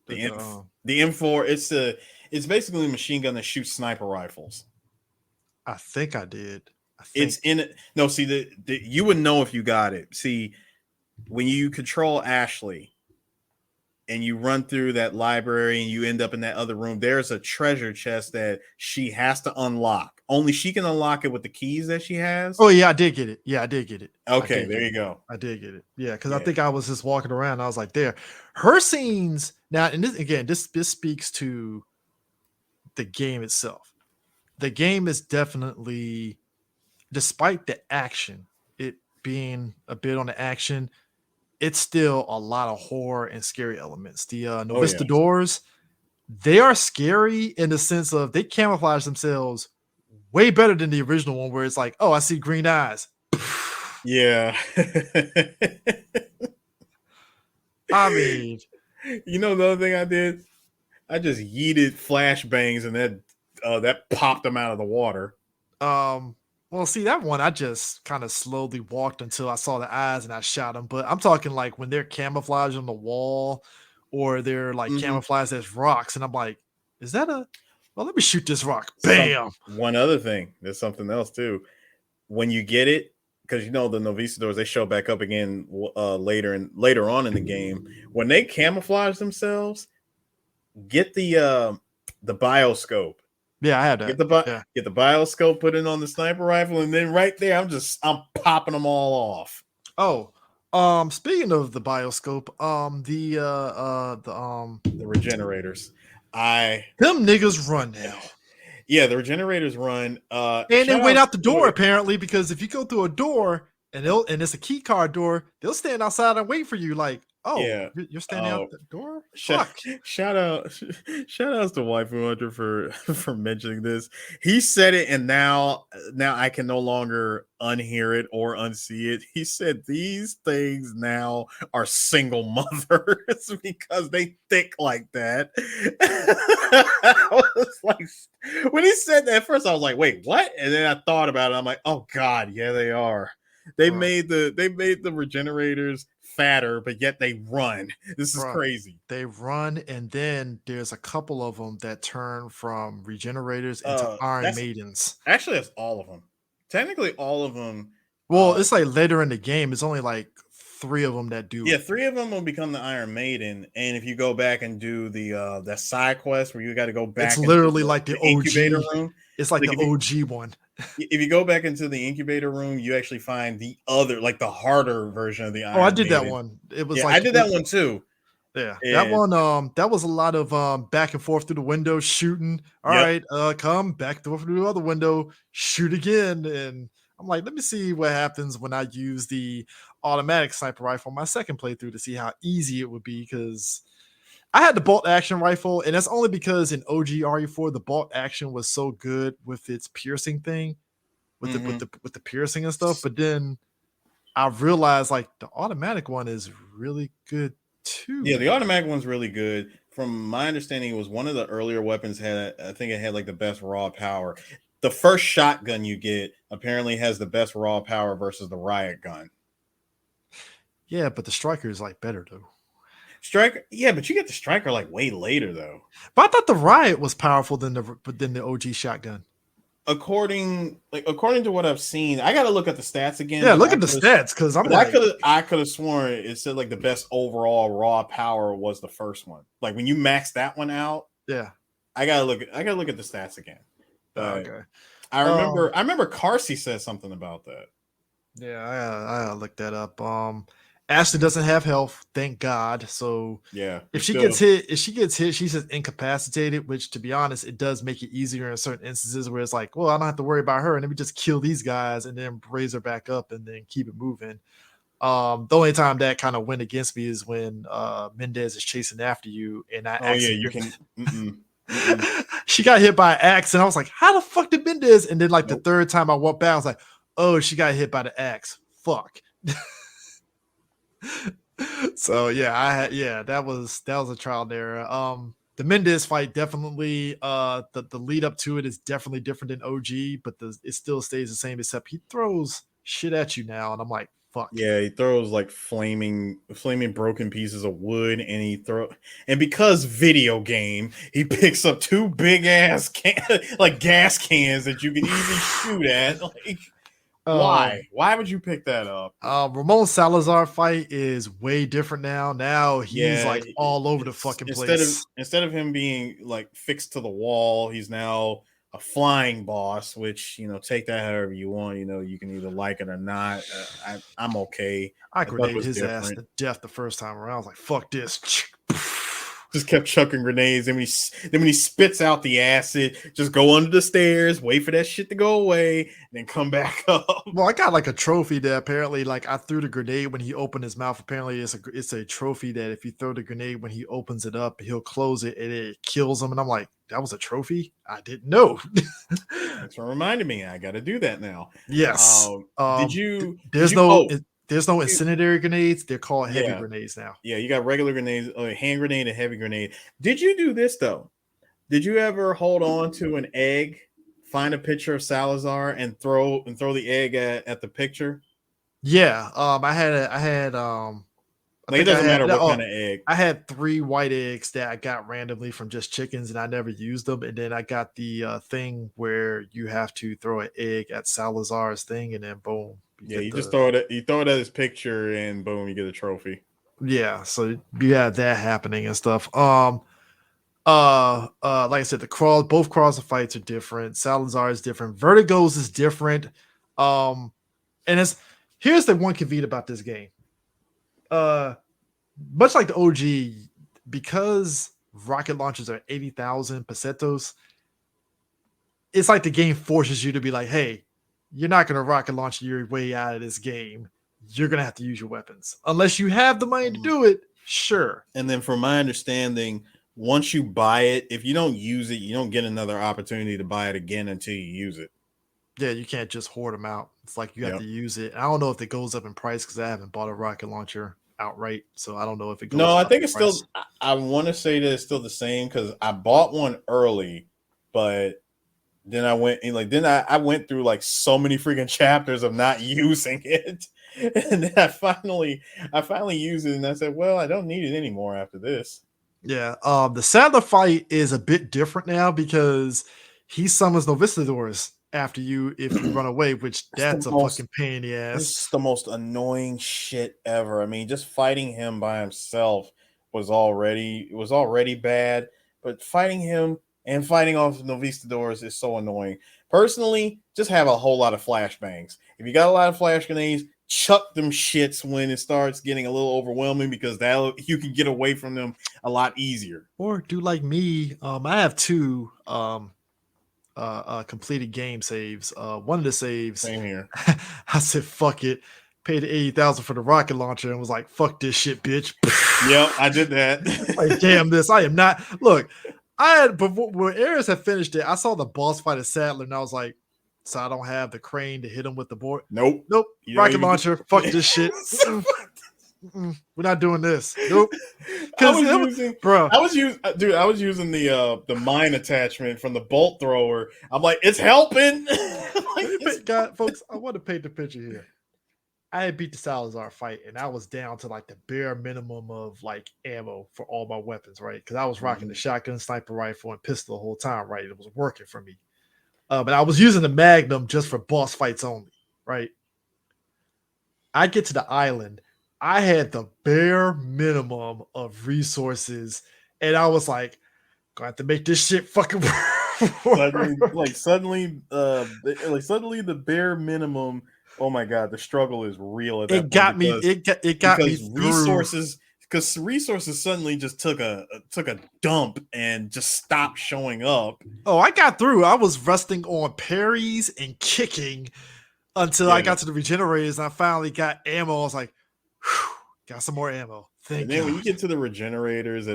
The M4, it's basically a machine gun that shoots sniper rifles. I think I did. It's in it. No, see, you would know if you got it. See, when you control Ashley and you run through that library and you end up in that other room, there's a treasure chest that she has to unlock. Only she can unlock it with the keys that she has. Oh, yeah, I did get it. Yeah, I did get it. Okay, there you go. I did get it. Yeah, because I think I was just walking around. And I was like, there. Her scenes now, and this speaks to the game itself. The game is definitely, despite the action, it being a bit on the action, it's still a lot of horror and scary elements. The Oh yeah. Novistadors, they are scary in the sense of they camouflage themselves way better than the original one, where it's like, oh, I see green eyes. Yeah. I mean, You know the other thing I did? I just yeeted flashbangs and that popped them out of the water. well, see that one, I just kind of slowly walked until I saw the eyes and I shot them. But I'm talking like when they're camouflaged on the wall, or they're like Mhm. camouflaged as rocks, and I'm like, is that a? Well, let me shoot this rock. Some Bam. one other thing, there's something else too. When you get it, because you know the Novistadors, they show back up again later on in the game. When they camouflage themselves, get the bioscope. Yeah, I had Get that. the Yeah. get the bioscope, put it on the sniper rifle, and then right there, I'm popping them all off. Oh, speaking of the bioscope, The regenerators. I them niggas run now. Yeah, the regenerators run. And they Shout wait out. out the door apparently, because if you go through a door and it's a key card door, they'll stand outside and wait for you. Like, oh, Yeah. you're standing out the door. Shout, Fuck. shout out shout outs to Waifu Hunter for for mentioning this. He said it, and now I can no longer unhear it or unsee it. He said these things now are single mothers because they thick like that. I was like, when he said that at first, I was like, wait, what? And then I thought about it. I'm like, oh god, yeah, they are. Bruh, They made the regenerators fatter, but yet they run. This is bruh. crazy. They run, and then there's a couple of them that turn from regenerators into Iron That's Maidens. actually that's all of them. Technically, all of them. Well, it's like later in the game. It's only like 3 of them that do Yeah, it. 3 of them will become the Iron Maiden, and if you go back and do the side quest where you got to go It's back into literally like the the incubator OG. room, It's like like the OG one. if you go back into the incubator room, you actually find the other, like the harder version of the Oh, I Iron did that Maiden. one. It was Yeah, I like did that one too. yeah, that And one, that was a lot of back and forth through the window shooting. All yep, right, come back through the other window, shoot again. And I'm like, let me see what happens when I use the automatic sniper rifle on my second playthrough to see how easy it would be. Because I had the bolt action rifle, and that's only because in OG RE4 the bolt action was so good with its piercing thing, with the hmm with the piercing and stuff. But then I realized like the automatic one is really good yeah, too. the automatic one's really good. From my understanding, it was one of the earlier weapons had, I think it had like the best raw power. The first shotgun you get apparently has the best raw power versus the riot gun. Yeah, but the striker is like better though. Striker, yeah, but you get the striker like way later though. But I thought the riot was powerful than the OG shotgun. According to what I've seen, I got to look at the stats again. Yeah, look at the stats because I'm But like, I could have sworn it said like the best overall raw power was the first one. Like when you max that one out, yeah, I gotta look at the stats again. But okay. I remember Carsey said something about that. Yeah, I gotta look that up. Ashley doesn't have health, thank God. So Yeah, if but she still, gets hit, she's just incapacitated, which to be honest, it does make it easier in certain instances where it's like, well, I don't have to worry about her, and let me just kill these guys and then raise her back up and then keep it moving. The only time that kind of went against me is when Mendez is chasing after you and I oh yeah, you accidentally can. Mm-mm. she got hit by an axe, and I was like, how the fuck did Mendez? And then like the Nope. third time I walked back, I was like, oh, she got hit by the axe. Fuck. So yeah, that was a trial and error. The Mendez fight definitely the lead up to it is definitely different than OG, but it still stays the same, except he throws shit at you now, and I'm like, fuck. Yeah, he throws like flaming broken pieces of wood, and because video game, he picks up 2 big ass like gas cans that you can easily shoot at. Like, Um why would you pick that up? Ramon Salazar fight is way different now. Now he's Yeah, like all over the fucking place. instead of him being like fixed to the wall, he's now a flying boss. Which, take that however you want. You can either like it or not. I'm okay. I I thought it grenade was his ass different. to death the first time around. I was like, fuck this. Just kept chucking grenades. And then when he spits out the acid, just go under the stairs, wait for that shit to go away, and then come back up. Well, I got like a trophy that apparently, like, I threw the grenade when he opened his mouth. Apparently, it's a trophy that if you throw the grenade when he opens it up, he'll close it and it kills him. And I'm like, that was a trophy? I didn't know. That's what reminded me. I got to do that now. Yes. Did you? There's did you, there's no incendiary grenades. They're called heavy yeah. grenades now. Yeah, you got regular grenades, hand grenade, and heavy grenade. Did you do this though? Did you ever hold on to an egg, find a picture of Salazar, and throw the egg at the picture? Yeah. I had Like, it doesn't matter what kind of egg. I had 3 white eggs that I got randomly from just chickens, and I never used them. And then I got the thing where you have to throw an egg at Salazar's thing, and then boom. You just throw it. You throw it at his picture, and boom, you get a trophy. Yeah, so you have that happening and stuff. Like I said, both cross fights are different. Salazar is different. Vertigo's is different. And here's the one caveat about this game. Much like the OG, because rocket launchers are 80,000 pesetos, it's like the game forces you to be like, hey, you're not going to rocket launch your way out of this game. You're going to have to use your weapons. Unless you have the money to do it, sure. And then from my understanding, once you buy it, if you don't use it, you don't get another opportunity to buy it again until you use it. Yeah, you can't just hoard them out. It's like you have to use it. I don't know if it goes up in price because I haven't bought a rocket launcher outright, so I don't know if it goes No, up I think in it's price. still, I want to say that it's still the same because I bought one early, but then I went through like so many freaking chapters of not using it. And then I finally used it, and I said, well, I don't need it anymore after this. Yeah, the Sadler fight is a bit different now because he summons Novistadors after you if you run away, which that's a fucking pain in the ass. It's the most annoying shit ever. I mean, just fighting him by himself was already bad, but fighting him and fighting off Novistadors is so annoying. Personally, just have a whole lot of flashbangs. If you got a lot of flash grenades, chuck them shits when it starts getting a little overwhelming because you can get away from them a lot easier. Or do like me. I have 2 completed game saves. One of the saves, Same here. I said fuck it, paid 80,000 for the rocket launcher and was like, fuck this shit, bitch. Yep, I did that. Like, damn this. I am not. Look, I had before when Ares had finished it, I saw the boss fight at Sadler, and I was like, so I don't have the crane to him with the board. Nope. Rocket launcher. Fuck this shit. We're not doing this. Nope. I was using the mine attachment from the bolt thrower. I'm like, it's helping. God, folks, I want to paint the picture here. I had beat the Salazar fight, and I was down to like the bare minimum of like ammo for all my weapons, right? Because I was rocking the shotgun, sniper rifle, and pistol the whole time, right? It was working for me. But I was using the Magnum just for boss fights only, right? I get to the island. I had the bare minimum of resources, and I was like, gonna have to make this shit fucking work. Suddenly the bare minimum. Oh my god, the struggle is real at that point. It got me resources. Because resources suddenly just took a dump and just stopped showing up. Oh, I got through. I was resting on parries and kicking until I got to the regenerators, and I finally got ammo. I was like, got some more ammo. And then when you get to the regenerators,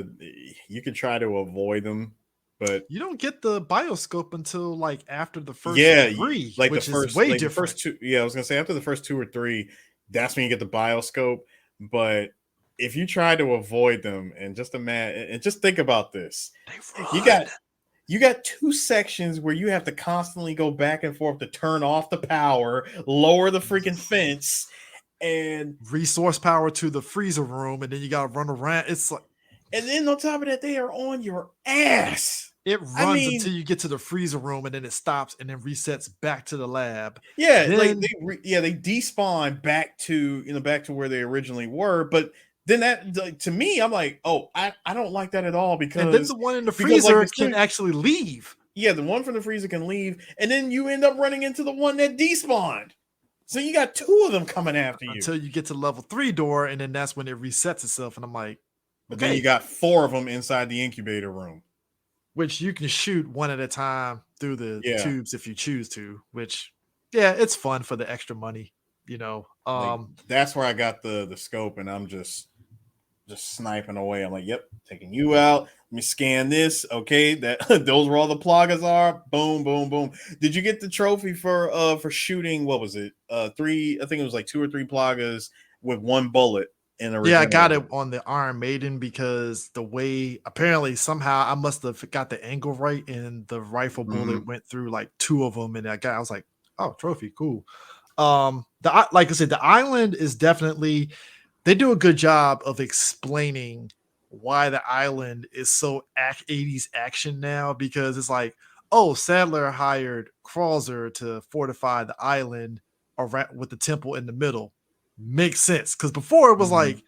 you can try to avoid them, but you don't get the bioscope until like after the first 3, like which the first, is way like different. The first 2, I was gonna say after the first 2 or 3, that's when you get the bioscope. But if you try to avoid them and just think about this, you got 2 sections where you have to constantly go back and forth to turn off the power, lower the freaking fence, and resource power to the freezer room, and then you gotta run around. It's like, and then on top of that, they are on your ass. It runs until you get to the freezer room, and then it stops and then resets back to the lab. Yeah, they despawn back to where they originally were, but then that to me, I'm like, oh, I don't like that at all because and then the one in the freezer can actually leave. Yeah, the one from the freezer can leave, and then you end up running into the one that despawned. So you got 2 of them coming after you until you get to level 3 door, and then that's when it resets itself. And I'm like, But then you got 4 of them inside the incubator room, which you can shoot one at a time through the Yeah. tubes if you choose to. Which, yeah, it's fun for the extra money. Like that's where I got the scope, and I'm just sniping away. I'm like, yep, taking you out. Let me scan this. Okay, that those were all the plagas are. Boom, boom, boom. Did you get the trophy for shooting? What was it? 3. I think it was like 2 or 3 plagas with 1 bullet in a Yeah, I got regenerator. it on the Iron Maiden because the way apparently somehow I must have got the angle right and the rifle bullet went through like 2 of them, and I was like, oh, trophy, cool. Like I said, the island is definitely, they do a good job of explaining why the island is so 80s action now, because it's like, oh, Sadler hired Krauser to fortify the island around with the temple in the middle. Makes sense, because before it was like,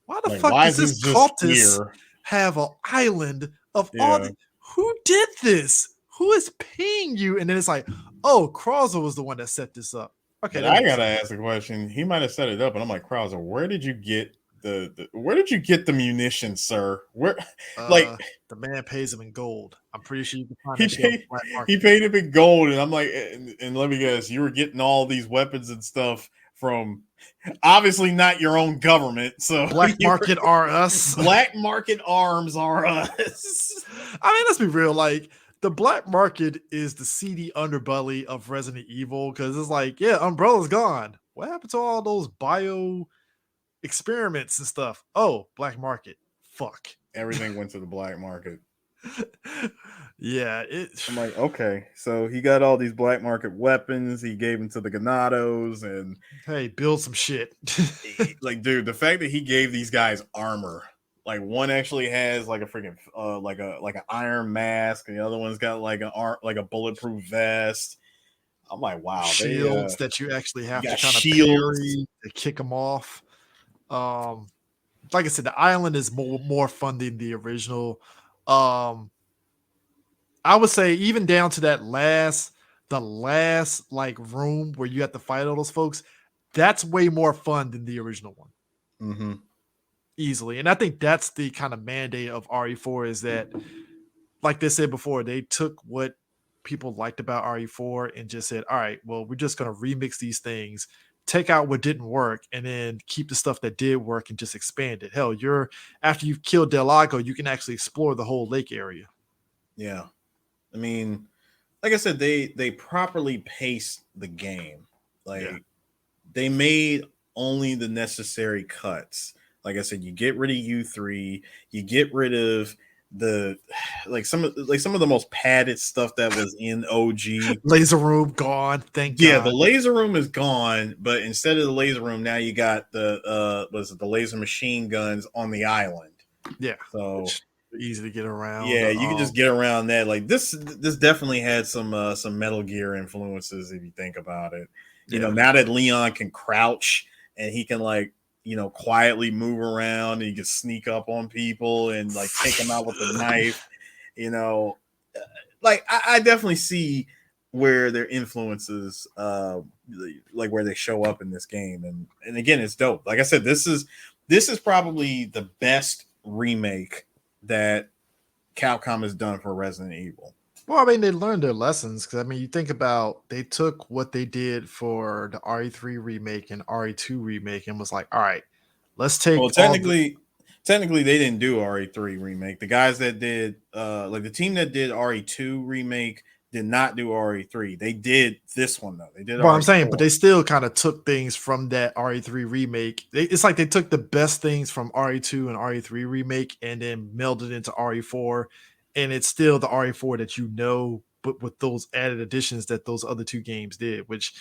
why the Like, fuck why does is this this just cultist here? have an island of all Yeah. the, who did this? Who is paying you? And then it's like, oh, Krauser was the one that set this up. Okay, But that I makes gotta sense. ask a question. He might have set it up, and I'm like, Krauser, where did you get where did you get the munitions, sir? Where, like, The man pays him in gold. I'm pretty sure you can find he that shit on the paid black he market. paid him in gold, and I'm like, and let me guess, you were getting all these weapons and stuff from obviously not your own government. So Black you were, market are us. black market arms are us. I mean, let's be real. Like, the black market is the seedy underbelly of Resident Evil, because it's like, yeah, Umbrella's gone. What happened to all those bio experiments and stuff? Oh, black market. Fuck. Everything went to the black market. Yeah, I'm like, okay, so he got all these black market weapons. He gave them to the Ganados, and hey, build some shit. like, dude, the fact that he gave these guys armor, like one actually has like a freaking like an iron mask, and the other one's got like a bulletproof vest. I'm like, wow, they Shields that you actually have to got kind of shields. parry to kick them off. Like I said, the island is more fun than the original. Um, I would say even down to the last like room where you have to fight all those folks, that's way more fun than the original one. Mm-hmm. Easily. And I think that's the kind of mandate of RE4, is that, like they said before, they took what people liked about RE4 and just said, all right, well, we're just going to remix these things, take out what didn't work, and then keep the stuff that did work and just expand it. Hell, after you've killed Del Lago, you can actually explore the whole lake area. Yeah, I mean, like I said, they properly paced the game. Like, Yeah. they made only the necessary cuts. Like I said, you get rid of U3, you get rid of the some of the most padded stuff that was in OG. Laser room gone, thank Yeah, the God. laser room is gone, but instead of the laser room, now you got the laser machine guns on the island. Yeah, So which easy to get around. yeah, you can just get around that. Like, this definitely had some Metal Gear influences if you think about it. Yeah. Now that Leon can crouch and he can, like, quietly move around, and he can sneak up on people and like take them out with a knife. You know, like, I definitely see where their influences, like where they show up in this game, and again, it's dope. Like I said, this is probably the best remake that Capcom has done for Resident Evil. Well, I mean, they learned their lessons, because I mean, you think about, they took what they did for the RE3 remake and RE2 remake and was like, all right, let's Well, take all the technically they didn't do RE3 remake. The guys that did like the team that did RE2 remake did not do RE3. They did this one though. They did well, I'm saying, but RE4. they still kind of took things from that RE3 remake. It's like they took the best things from RE2 and RE3 remake and then melded into RE4, and it's still the RE4 that you know, but with those added additions that those other 2 games did. Which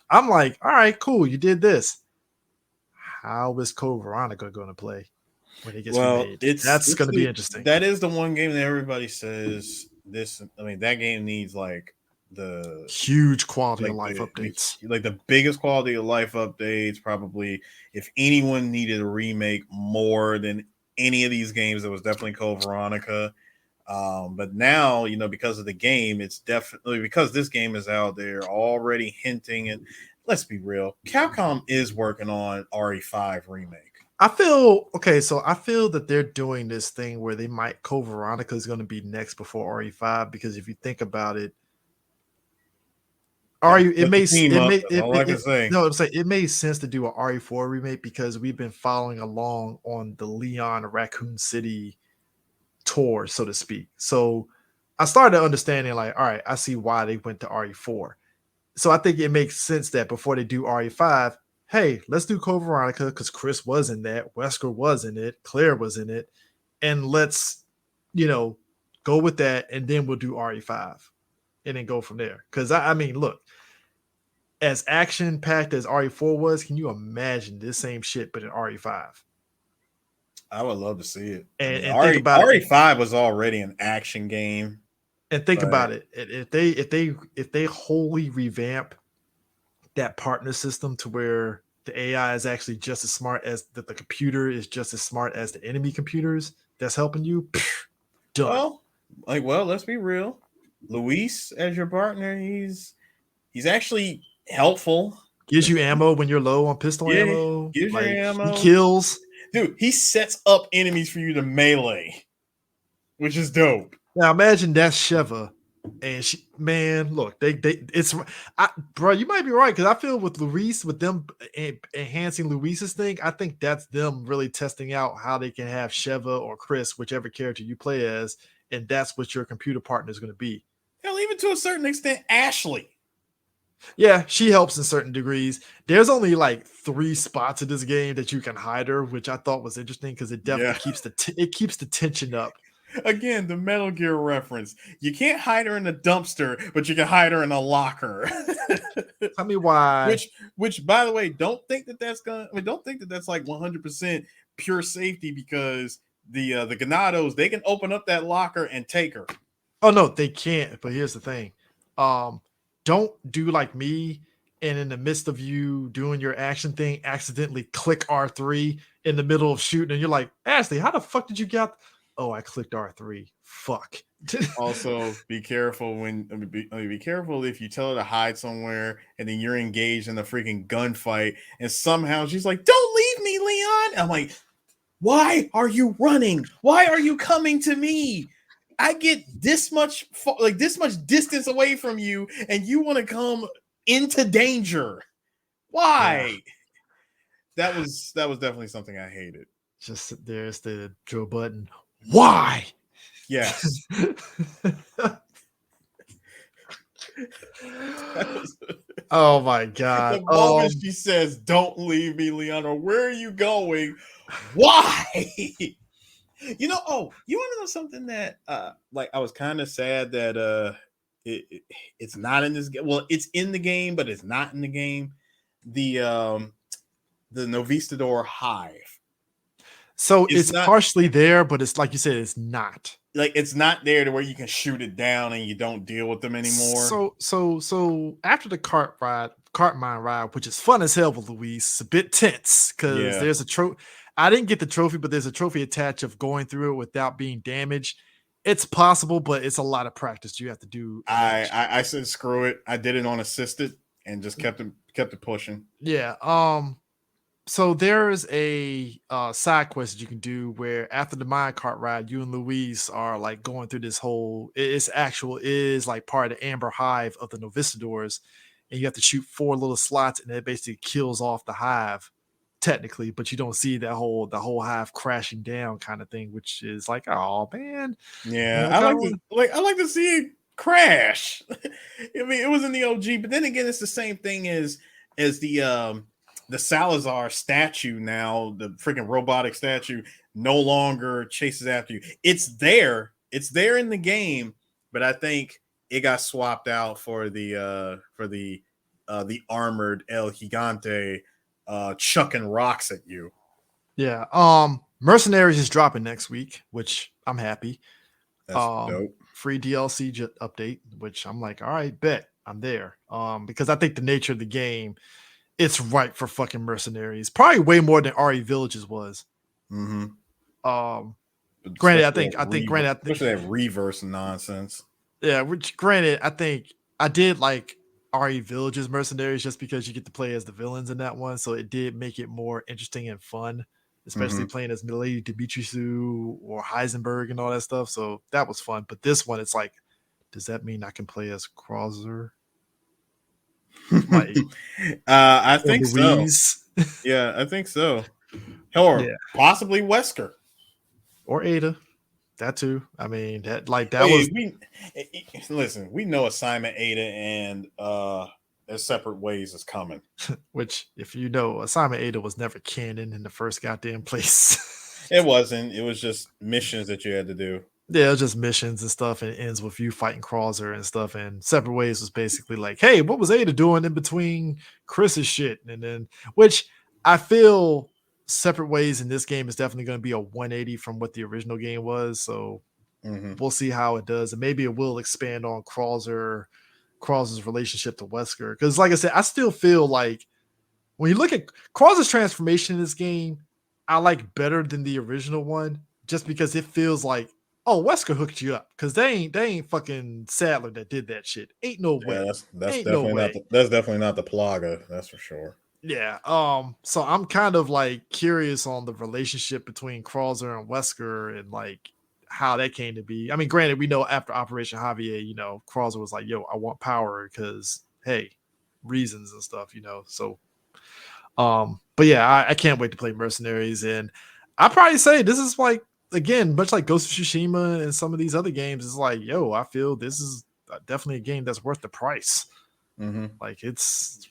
I'm like, all right, cool, you did this. How is Code Veronica going to play when it gets Well, remade? That's going to be interesting. that is the one game that everybody says this. I mean, that game needs like the Huge quality of like life updates. the biggest quality of life updates. Probably, if anyone needed a remake more than any of these games, it was definitely Code Veronica. But now, because of the game, it's definitely, because this game is out there already hinting. And let's be real, Capcom is working on RE5 remake. I feel okay, so I feel that they're doing this thing where they might Code Veronica is going to be next before RE5 because if you think about it, Gotta RE it split the makes team it up. made That's all I can it say. no, I'm saying it made sense to do a RE4 remake because we've been following along on the Leon Raccoon City tour, so to speak. So I started understanding like, all right, I see why they went to RE4. So I think it makes sense that before they do RE5, hey, let's do Code Veronica because Chris was in that, Wesker was in it, Claire was in it, and let's, you know, go with that, and then we'll do RE5 and then go from there. Because I mean, look, as action packed as RE4 was, can you imagine this same shit but in RE5? I would love to see it. I mean, And think about it, RE5 was already an action game, and think but about it. If they wholly revamp that partner system to where the AI is actually just as smart as the computer is just as smart as the enemy computers that's helping you, done. well, let's be real. Luis as your partner, he's actually helpful. Gives you ammo when you're low on pistol Yeah, ammo. gives your Like he ammo. kills. Dude, he sets up enemies for you to melee, which is dope. Now imagine that's Sheva, and she, man, look, it's, bro, you might be right because I feel with Luis, with them enhancing Luis's thing, I think that's them really testing out how they can have Sheva or Chris, whichever character you play as, and that's what your computer partner is going to be. Hell, even to a certain extent, Ashley. Yeah, she helps in certain degrees. There's only like 3 spots in this game that you can hide her, which I thought was interesting because it definitely Yeah. keeps it keeps the tension up. Again, the Metal Gear reference. You can't hide her in a dumpster, but you can hide her in a locker. Tell me why. which, by the way, don't think that that's like 100% pure safety because the Ganados they can open up that locker and take her. Oh no, they can't. But here's the thing. Um, don't do like me and in the midst of you doing your action thing, accidentally click R3 in the middle of shooting, and you're like, Ashley, how the fuck did you get? Oh, I clicked R3. Fuck. Also, be careful be careful if you tell her to hide somewhere and then you're engaged in a freaking gunfight and somehow she's like, "Don't leave me, Leon." I'm like, why are you running? Why are you coming to me? I get this much this much distance away from you, and you want to come into danger. Yeah, Why? That was definitely something I hated. just there's the Joe button. Why? Yes. That was Oh my god. the moment she says, "Don't leave me, Leon," or "Where are you going?" Why? You want to know something that like I was kind of sad that it's not in this game. Well, it's in the game, but it's not in the game. The Novistador Hive. So It's it's not partially there, but it's like you said, it's not. like it's not there to where you can shoot it down and you don't deal with them anymore. So after the cart mine ride, which is fun as hell with Luis, it's a bit tense because Yeah. there's a trophy. I didn't get the trophy, but there's a trophy attached of going through it without being damaged. It's possible, but it's a lot of practice you have to do in I, each. I I said screw it. I did it on assisted and just kept it pushing. Yeah. So there's a side quest that you can do where after the minecart ride, you and Luis are like going through this whole. It's actual is like part of the amber hive of the Novistadors, and you have to shoot 4 little slots, and it basically kills off the hive, technically. But you don't see that whole hive crashing down kind of thing, which is like, oh man, Yeah, I kind of want. I like to see it crash. I mean, it was in the OG, but then again, it's the same thing as the Salazar statue now, the freaking robotic statue no longer chases after you. It's there in the game, but I think it got swapped out for the armored El Gigante chucking rocks at you. Yeah. Mercenaries is dropping next week, which I'm happy. That's dope. Free DLC update, which I'm like, all right, bet I'm there. Because I think the nature of the game, it's right for fucking mercenaries. Probably way more than RE Villages was. Mm-hmm. Um, granted, Especially granted, especially that reverse nonsense. yeah. Which, granted, I think I did like RE Villages mercenaries just because you get to play as the villains in that one, so it did make it more interesting and fun. especially playing as Lady Dimitrescu or Heisenberg and all that stuff. So that was fun. But this one, it's like, does that mean I can play as Krauser? Like, I or think so. Louise? Yeah, I think so. Or Yeah. possibly Wesker. Or Ada. That too. I mean, that was. Listen, we know Assignment Ada and their separate ways is coming. Which, if you know, Assignment Ada was never canon in the first goddamn place. It wasn't. It was just missions that you had to do. Yeah, it was just missions and stuff, and it ends with you fighting Krauser and stuff. And Separate Ways was basically like, hey, what was Ada doing in between Chris's shit? And then, which I feel Separate Ways in this game is definitely going to be a 180 from what the original game was. So we'll see how it does, and maybe it will expand on Krauser's relationship to Wesker. Because, like I said, I still feel like when you look at Krauser's transformation in this game, I like better than the original one, just because it feels like, oh, Wesker hooked you up, because they ain't fucking Sadler that did that shit. Ain't no way. Yeah, that's Ain't no definitely way. that's definitely not the Plaga. That's for sure. Yeah. So I'm kind of like curious on the relationship between Krauser and Wesker and like how that came to be. I mean, granted, we know after Operation Javier, you know, Krauser was like, yo, I want power because, hey, reasons and stuff, you know. So but yeah, I can't wait to play Mercenaries, and I probably say this is like, again, much like Ghost of Tsushima and some of these other games, it's like, yo, I feel this is definitely a game that's worth the price. Like, it's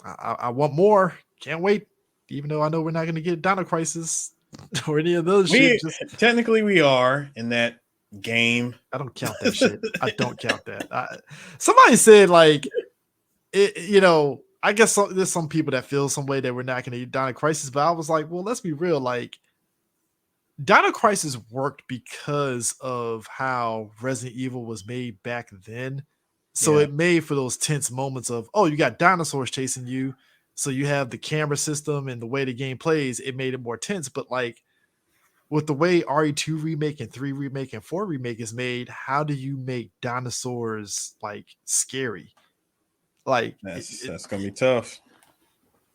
I want more. Can't wait. Even though I know we're not going to get Dino Crisis or any of those shit. Technically we are in that game. I don't count that shit. I don't count that. Somebody said like, you know, I guess there's some people that feel some way that we're not going to get Dino Crisis, but I was like, well, let's be real. Like, Dino Crisis worked because of how Resident Evil was made back then. So it made for those tense moments of, oh, you got dinosaurs chasing you. So you have the camera system and the way the game plays, it made it more tense. But like with the way RE2 remake and 3 remake and 4 remake is made, how do you make dinosaurs like scary? Like that's gonna be tough.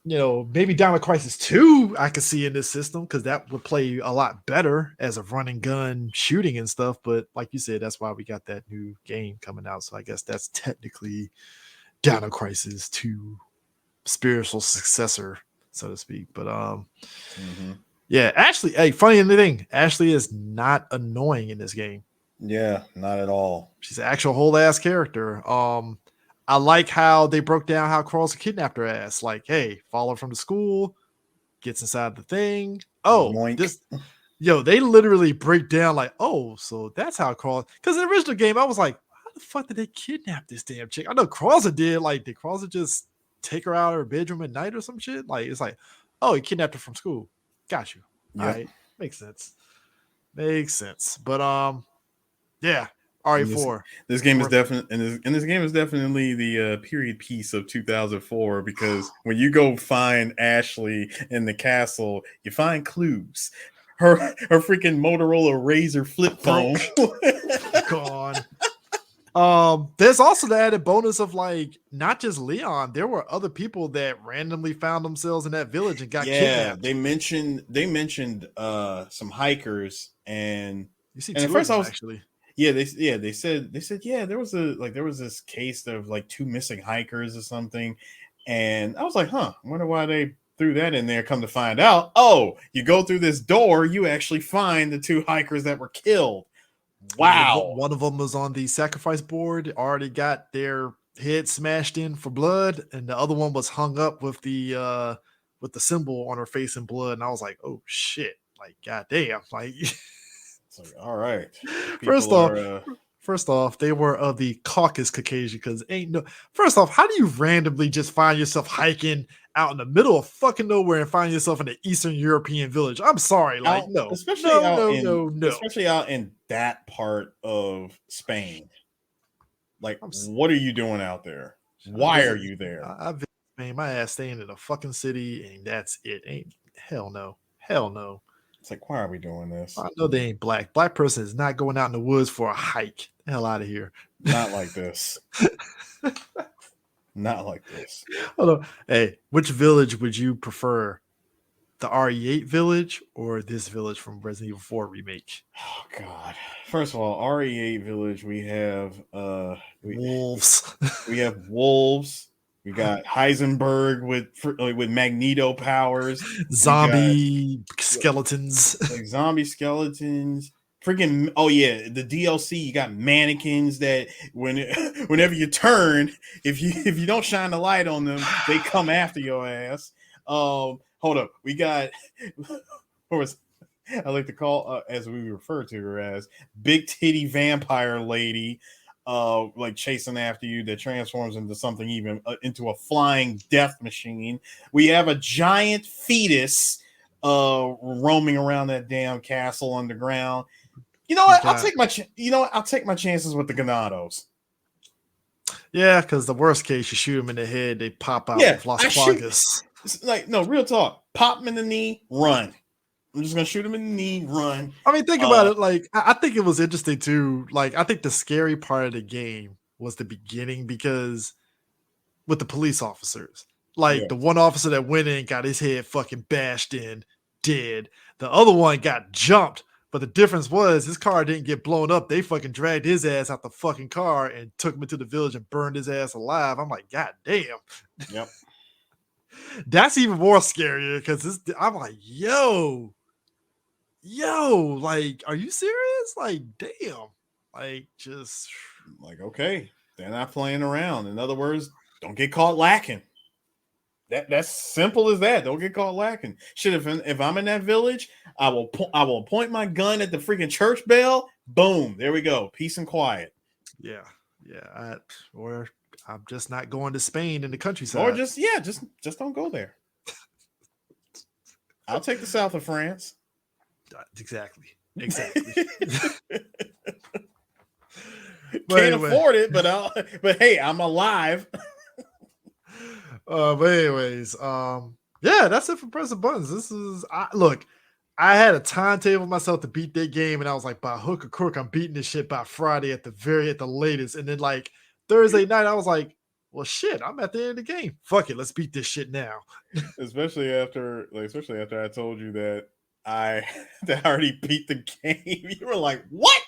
You know, maybe Dino Crisis 2 I could see in this system, because that would play a lot better as a running gun shooting and stuff. But like you said, that's why we got that new game coming out. So I guess that's technically Dino Crisis 2 spiritual successor, so to speak. But yeah, Ashley, hey, funny thing, Ashley is not annoying in this game. Yeah, not at all. She's an actual whole ass character. I like how they broke down how Krauser kidnapped her ass. Like, hey, follow her from the school, gets inside the thing. Oh, Moink. They literally break down like, oh, so that's how Krauser. Because in the original game, I was like, how the fuck did they kidnap this damn chick? I know Krauser did. Like, did Krauser just take her out of her bedroom at night or some shit? Like, it's like, oh, he kidnapped her from school. Got you. All right, makes sense. But yeah. RE4. This game is definitely, and this game is definitely the period piece of 2004, because when you go find Ashley in the castle, you find clues. Her freaking Motorola Razr flip phone gone. There's also the added bonus of like not just Leon. There were other people that randomly found themselves in that village and got kidnapped. They mentioned some hikers, and you see two of them actually. They said there was this case of like 2 missing hikers or something, and I was like, I wonder why they threw that in there. Come to find out, oh, you go through this door, you actually find the 2 hikers that were killed. Wow. One of them was on the sacrifice board, already got their head smashed in for blood, and the other one was hung up with the symbol on her face in blood. And I was like, oh shit, like goddamn, like. It's like, all right. First off, they were of the Caucasian, because first off, how do you randomly just find yourself hiking out in the middle of fucking nowhere and find yourself in an Eastern European village? I'm sorry, like especially out in that part of Spain. Like, what are you doing out there? Why are you there? I visit Spain, my ass staying in a fucking city, and that's it. Hell no. It's like, why are we doing this? I know they ain't black. Black person is not going out in the woods for a hike. The hell out of here. Not like this. Not like this. Hold on. Hey, which village would you prefer the RE8 village or this village from Resident Evil 4 remake? Oh God! First of all, RE8 Village. We have Wolves, we have wolves. We got Heisenberg with Magneto powers. We got zombie skeletons. like zombie skeletons. Freaking oh yeah, the DLC you got mannequins that whenever you turn, if you don't shine the light on them, they come after your ass. Hold up, we got what was I like to call as we refer to her as big titty vampire lady, like chasing after you that transforms into something even into a flying death machine. We have a giant fetus roaming around that damn castle underground. You know what? I'll take my chances with the Ganados. Yeah, because the worst case, you shoot them in the head, they pop out Yeah, with Las Plagas. Like no, real talk. Pop them in the knee, run. I'm just gonna shoot him in the knee, run. I mean, think about it. Like, I think it was interesting too. Like, I think the scary part of the game was the beginning because with the police officers, like the one officer that went in got his head fucking bashed in, dead. The other one got jumped, but the difference was his car didn't get blown up. They fucking dragged his ass out the fucking car and took him into the village and burned his ass alive. I'm like, God damn. Yep. That's even more scarier because I'm like, yo, like, are you serious? Like, damn. Like, just like, okay, they're not playing around. In other words, don't get caught lacking. That's simple as that. Don't get caught lacking. Shit, if I'm in that village, I will point my gun at the freaking church bell. Boom, there we go. Peace and quiet. Yeah. Or I'm just not going to Spain in the countryside. Or just don't go there. I'll take the south of France. Exactly. Can't afford it, but hey, I'm alive. But anyways, yeah, that's it for pressing buttons. Look, I had a timetable myself to beat that game, and I was like, by hook or crook, I'm beating this shit by Friday at the latest. And then like Thursday night, I was like, well, shit, I'm at the end of the game. Fuck it, let's beat this shit now. especially after I told you that I already beat the game. You were like, what?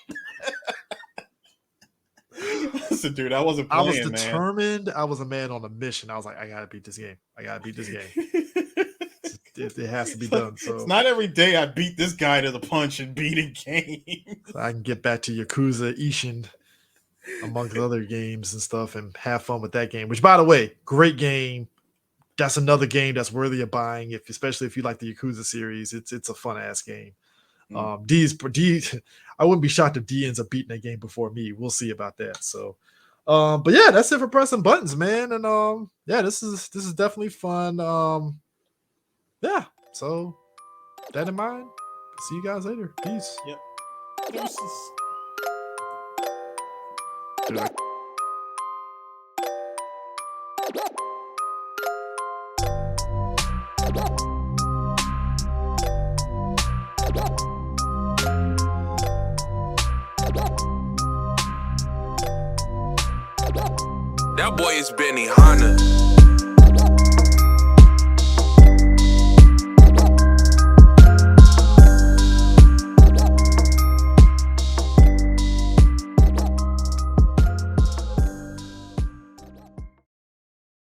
Listen, dude, I wasn't playing, I was determined. Man. I was a man on a mission. I was like, I gotta beat this game. It has to be done. So it's not every day I beat this guy to the punch and beat a game. So I can get back to Yakuza Ishin amongst other games and stuff and have fun with that game. Which, by the way, great game. That's another game that's worthy of buying, especially if you like the Yakuza series. It's a fun ass game. D, I wouldn't be shocked if D ends up beating that game before me. We'll see about that. So, but yeah, that's it for pressing buttons, man. And yeah, this is definitely fun. Yeah. So, that in mind, see you guys later. Peace. Yep. Deuces. That boy is Benny Hanna.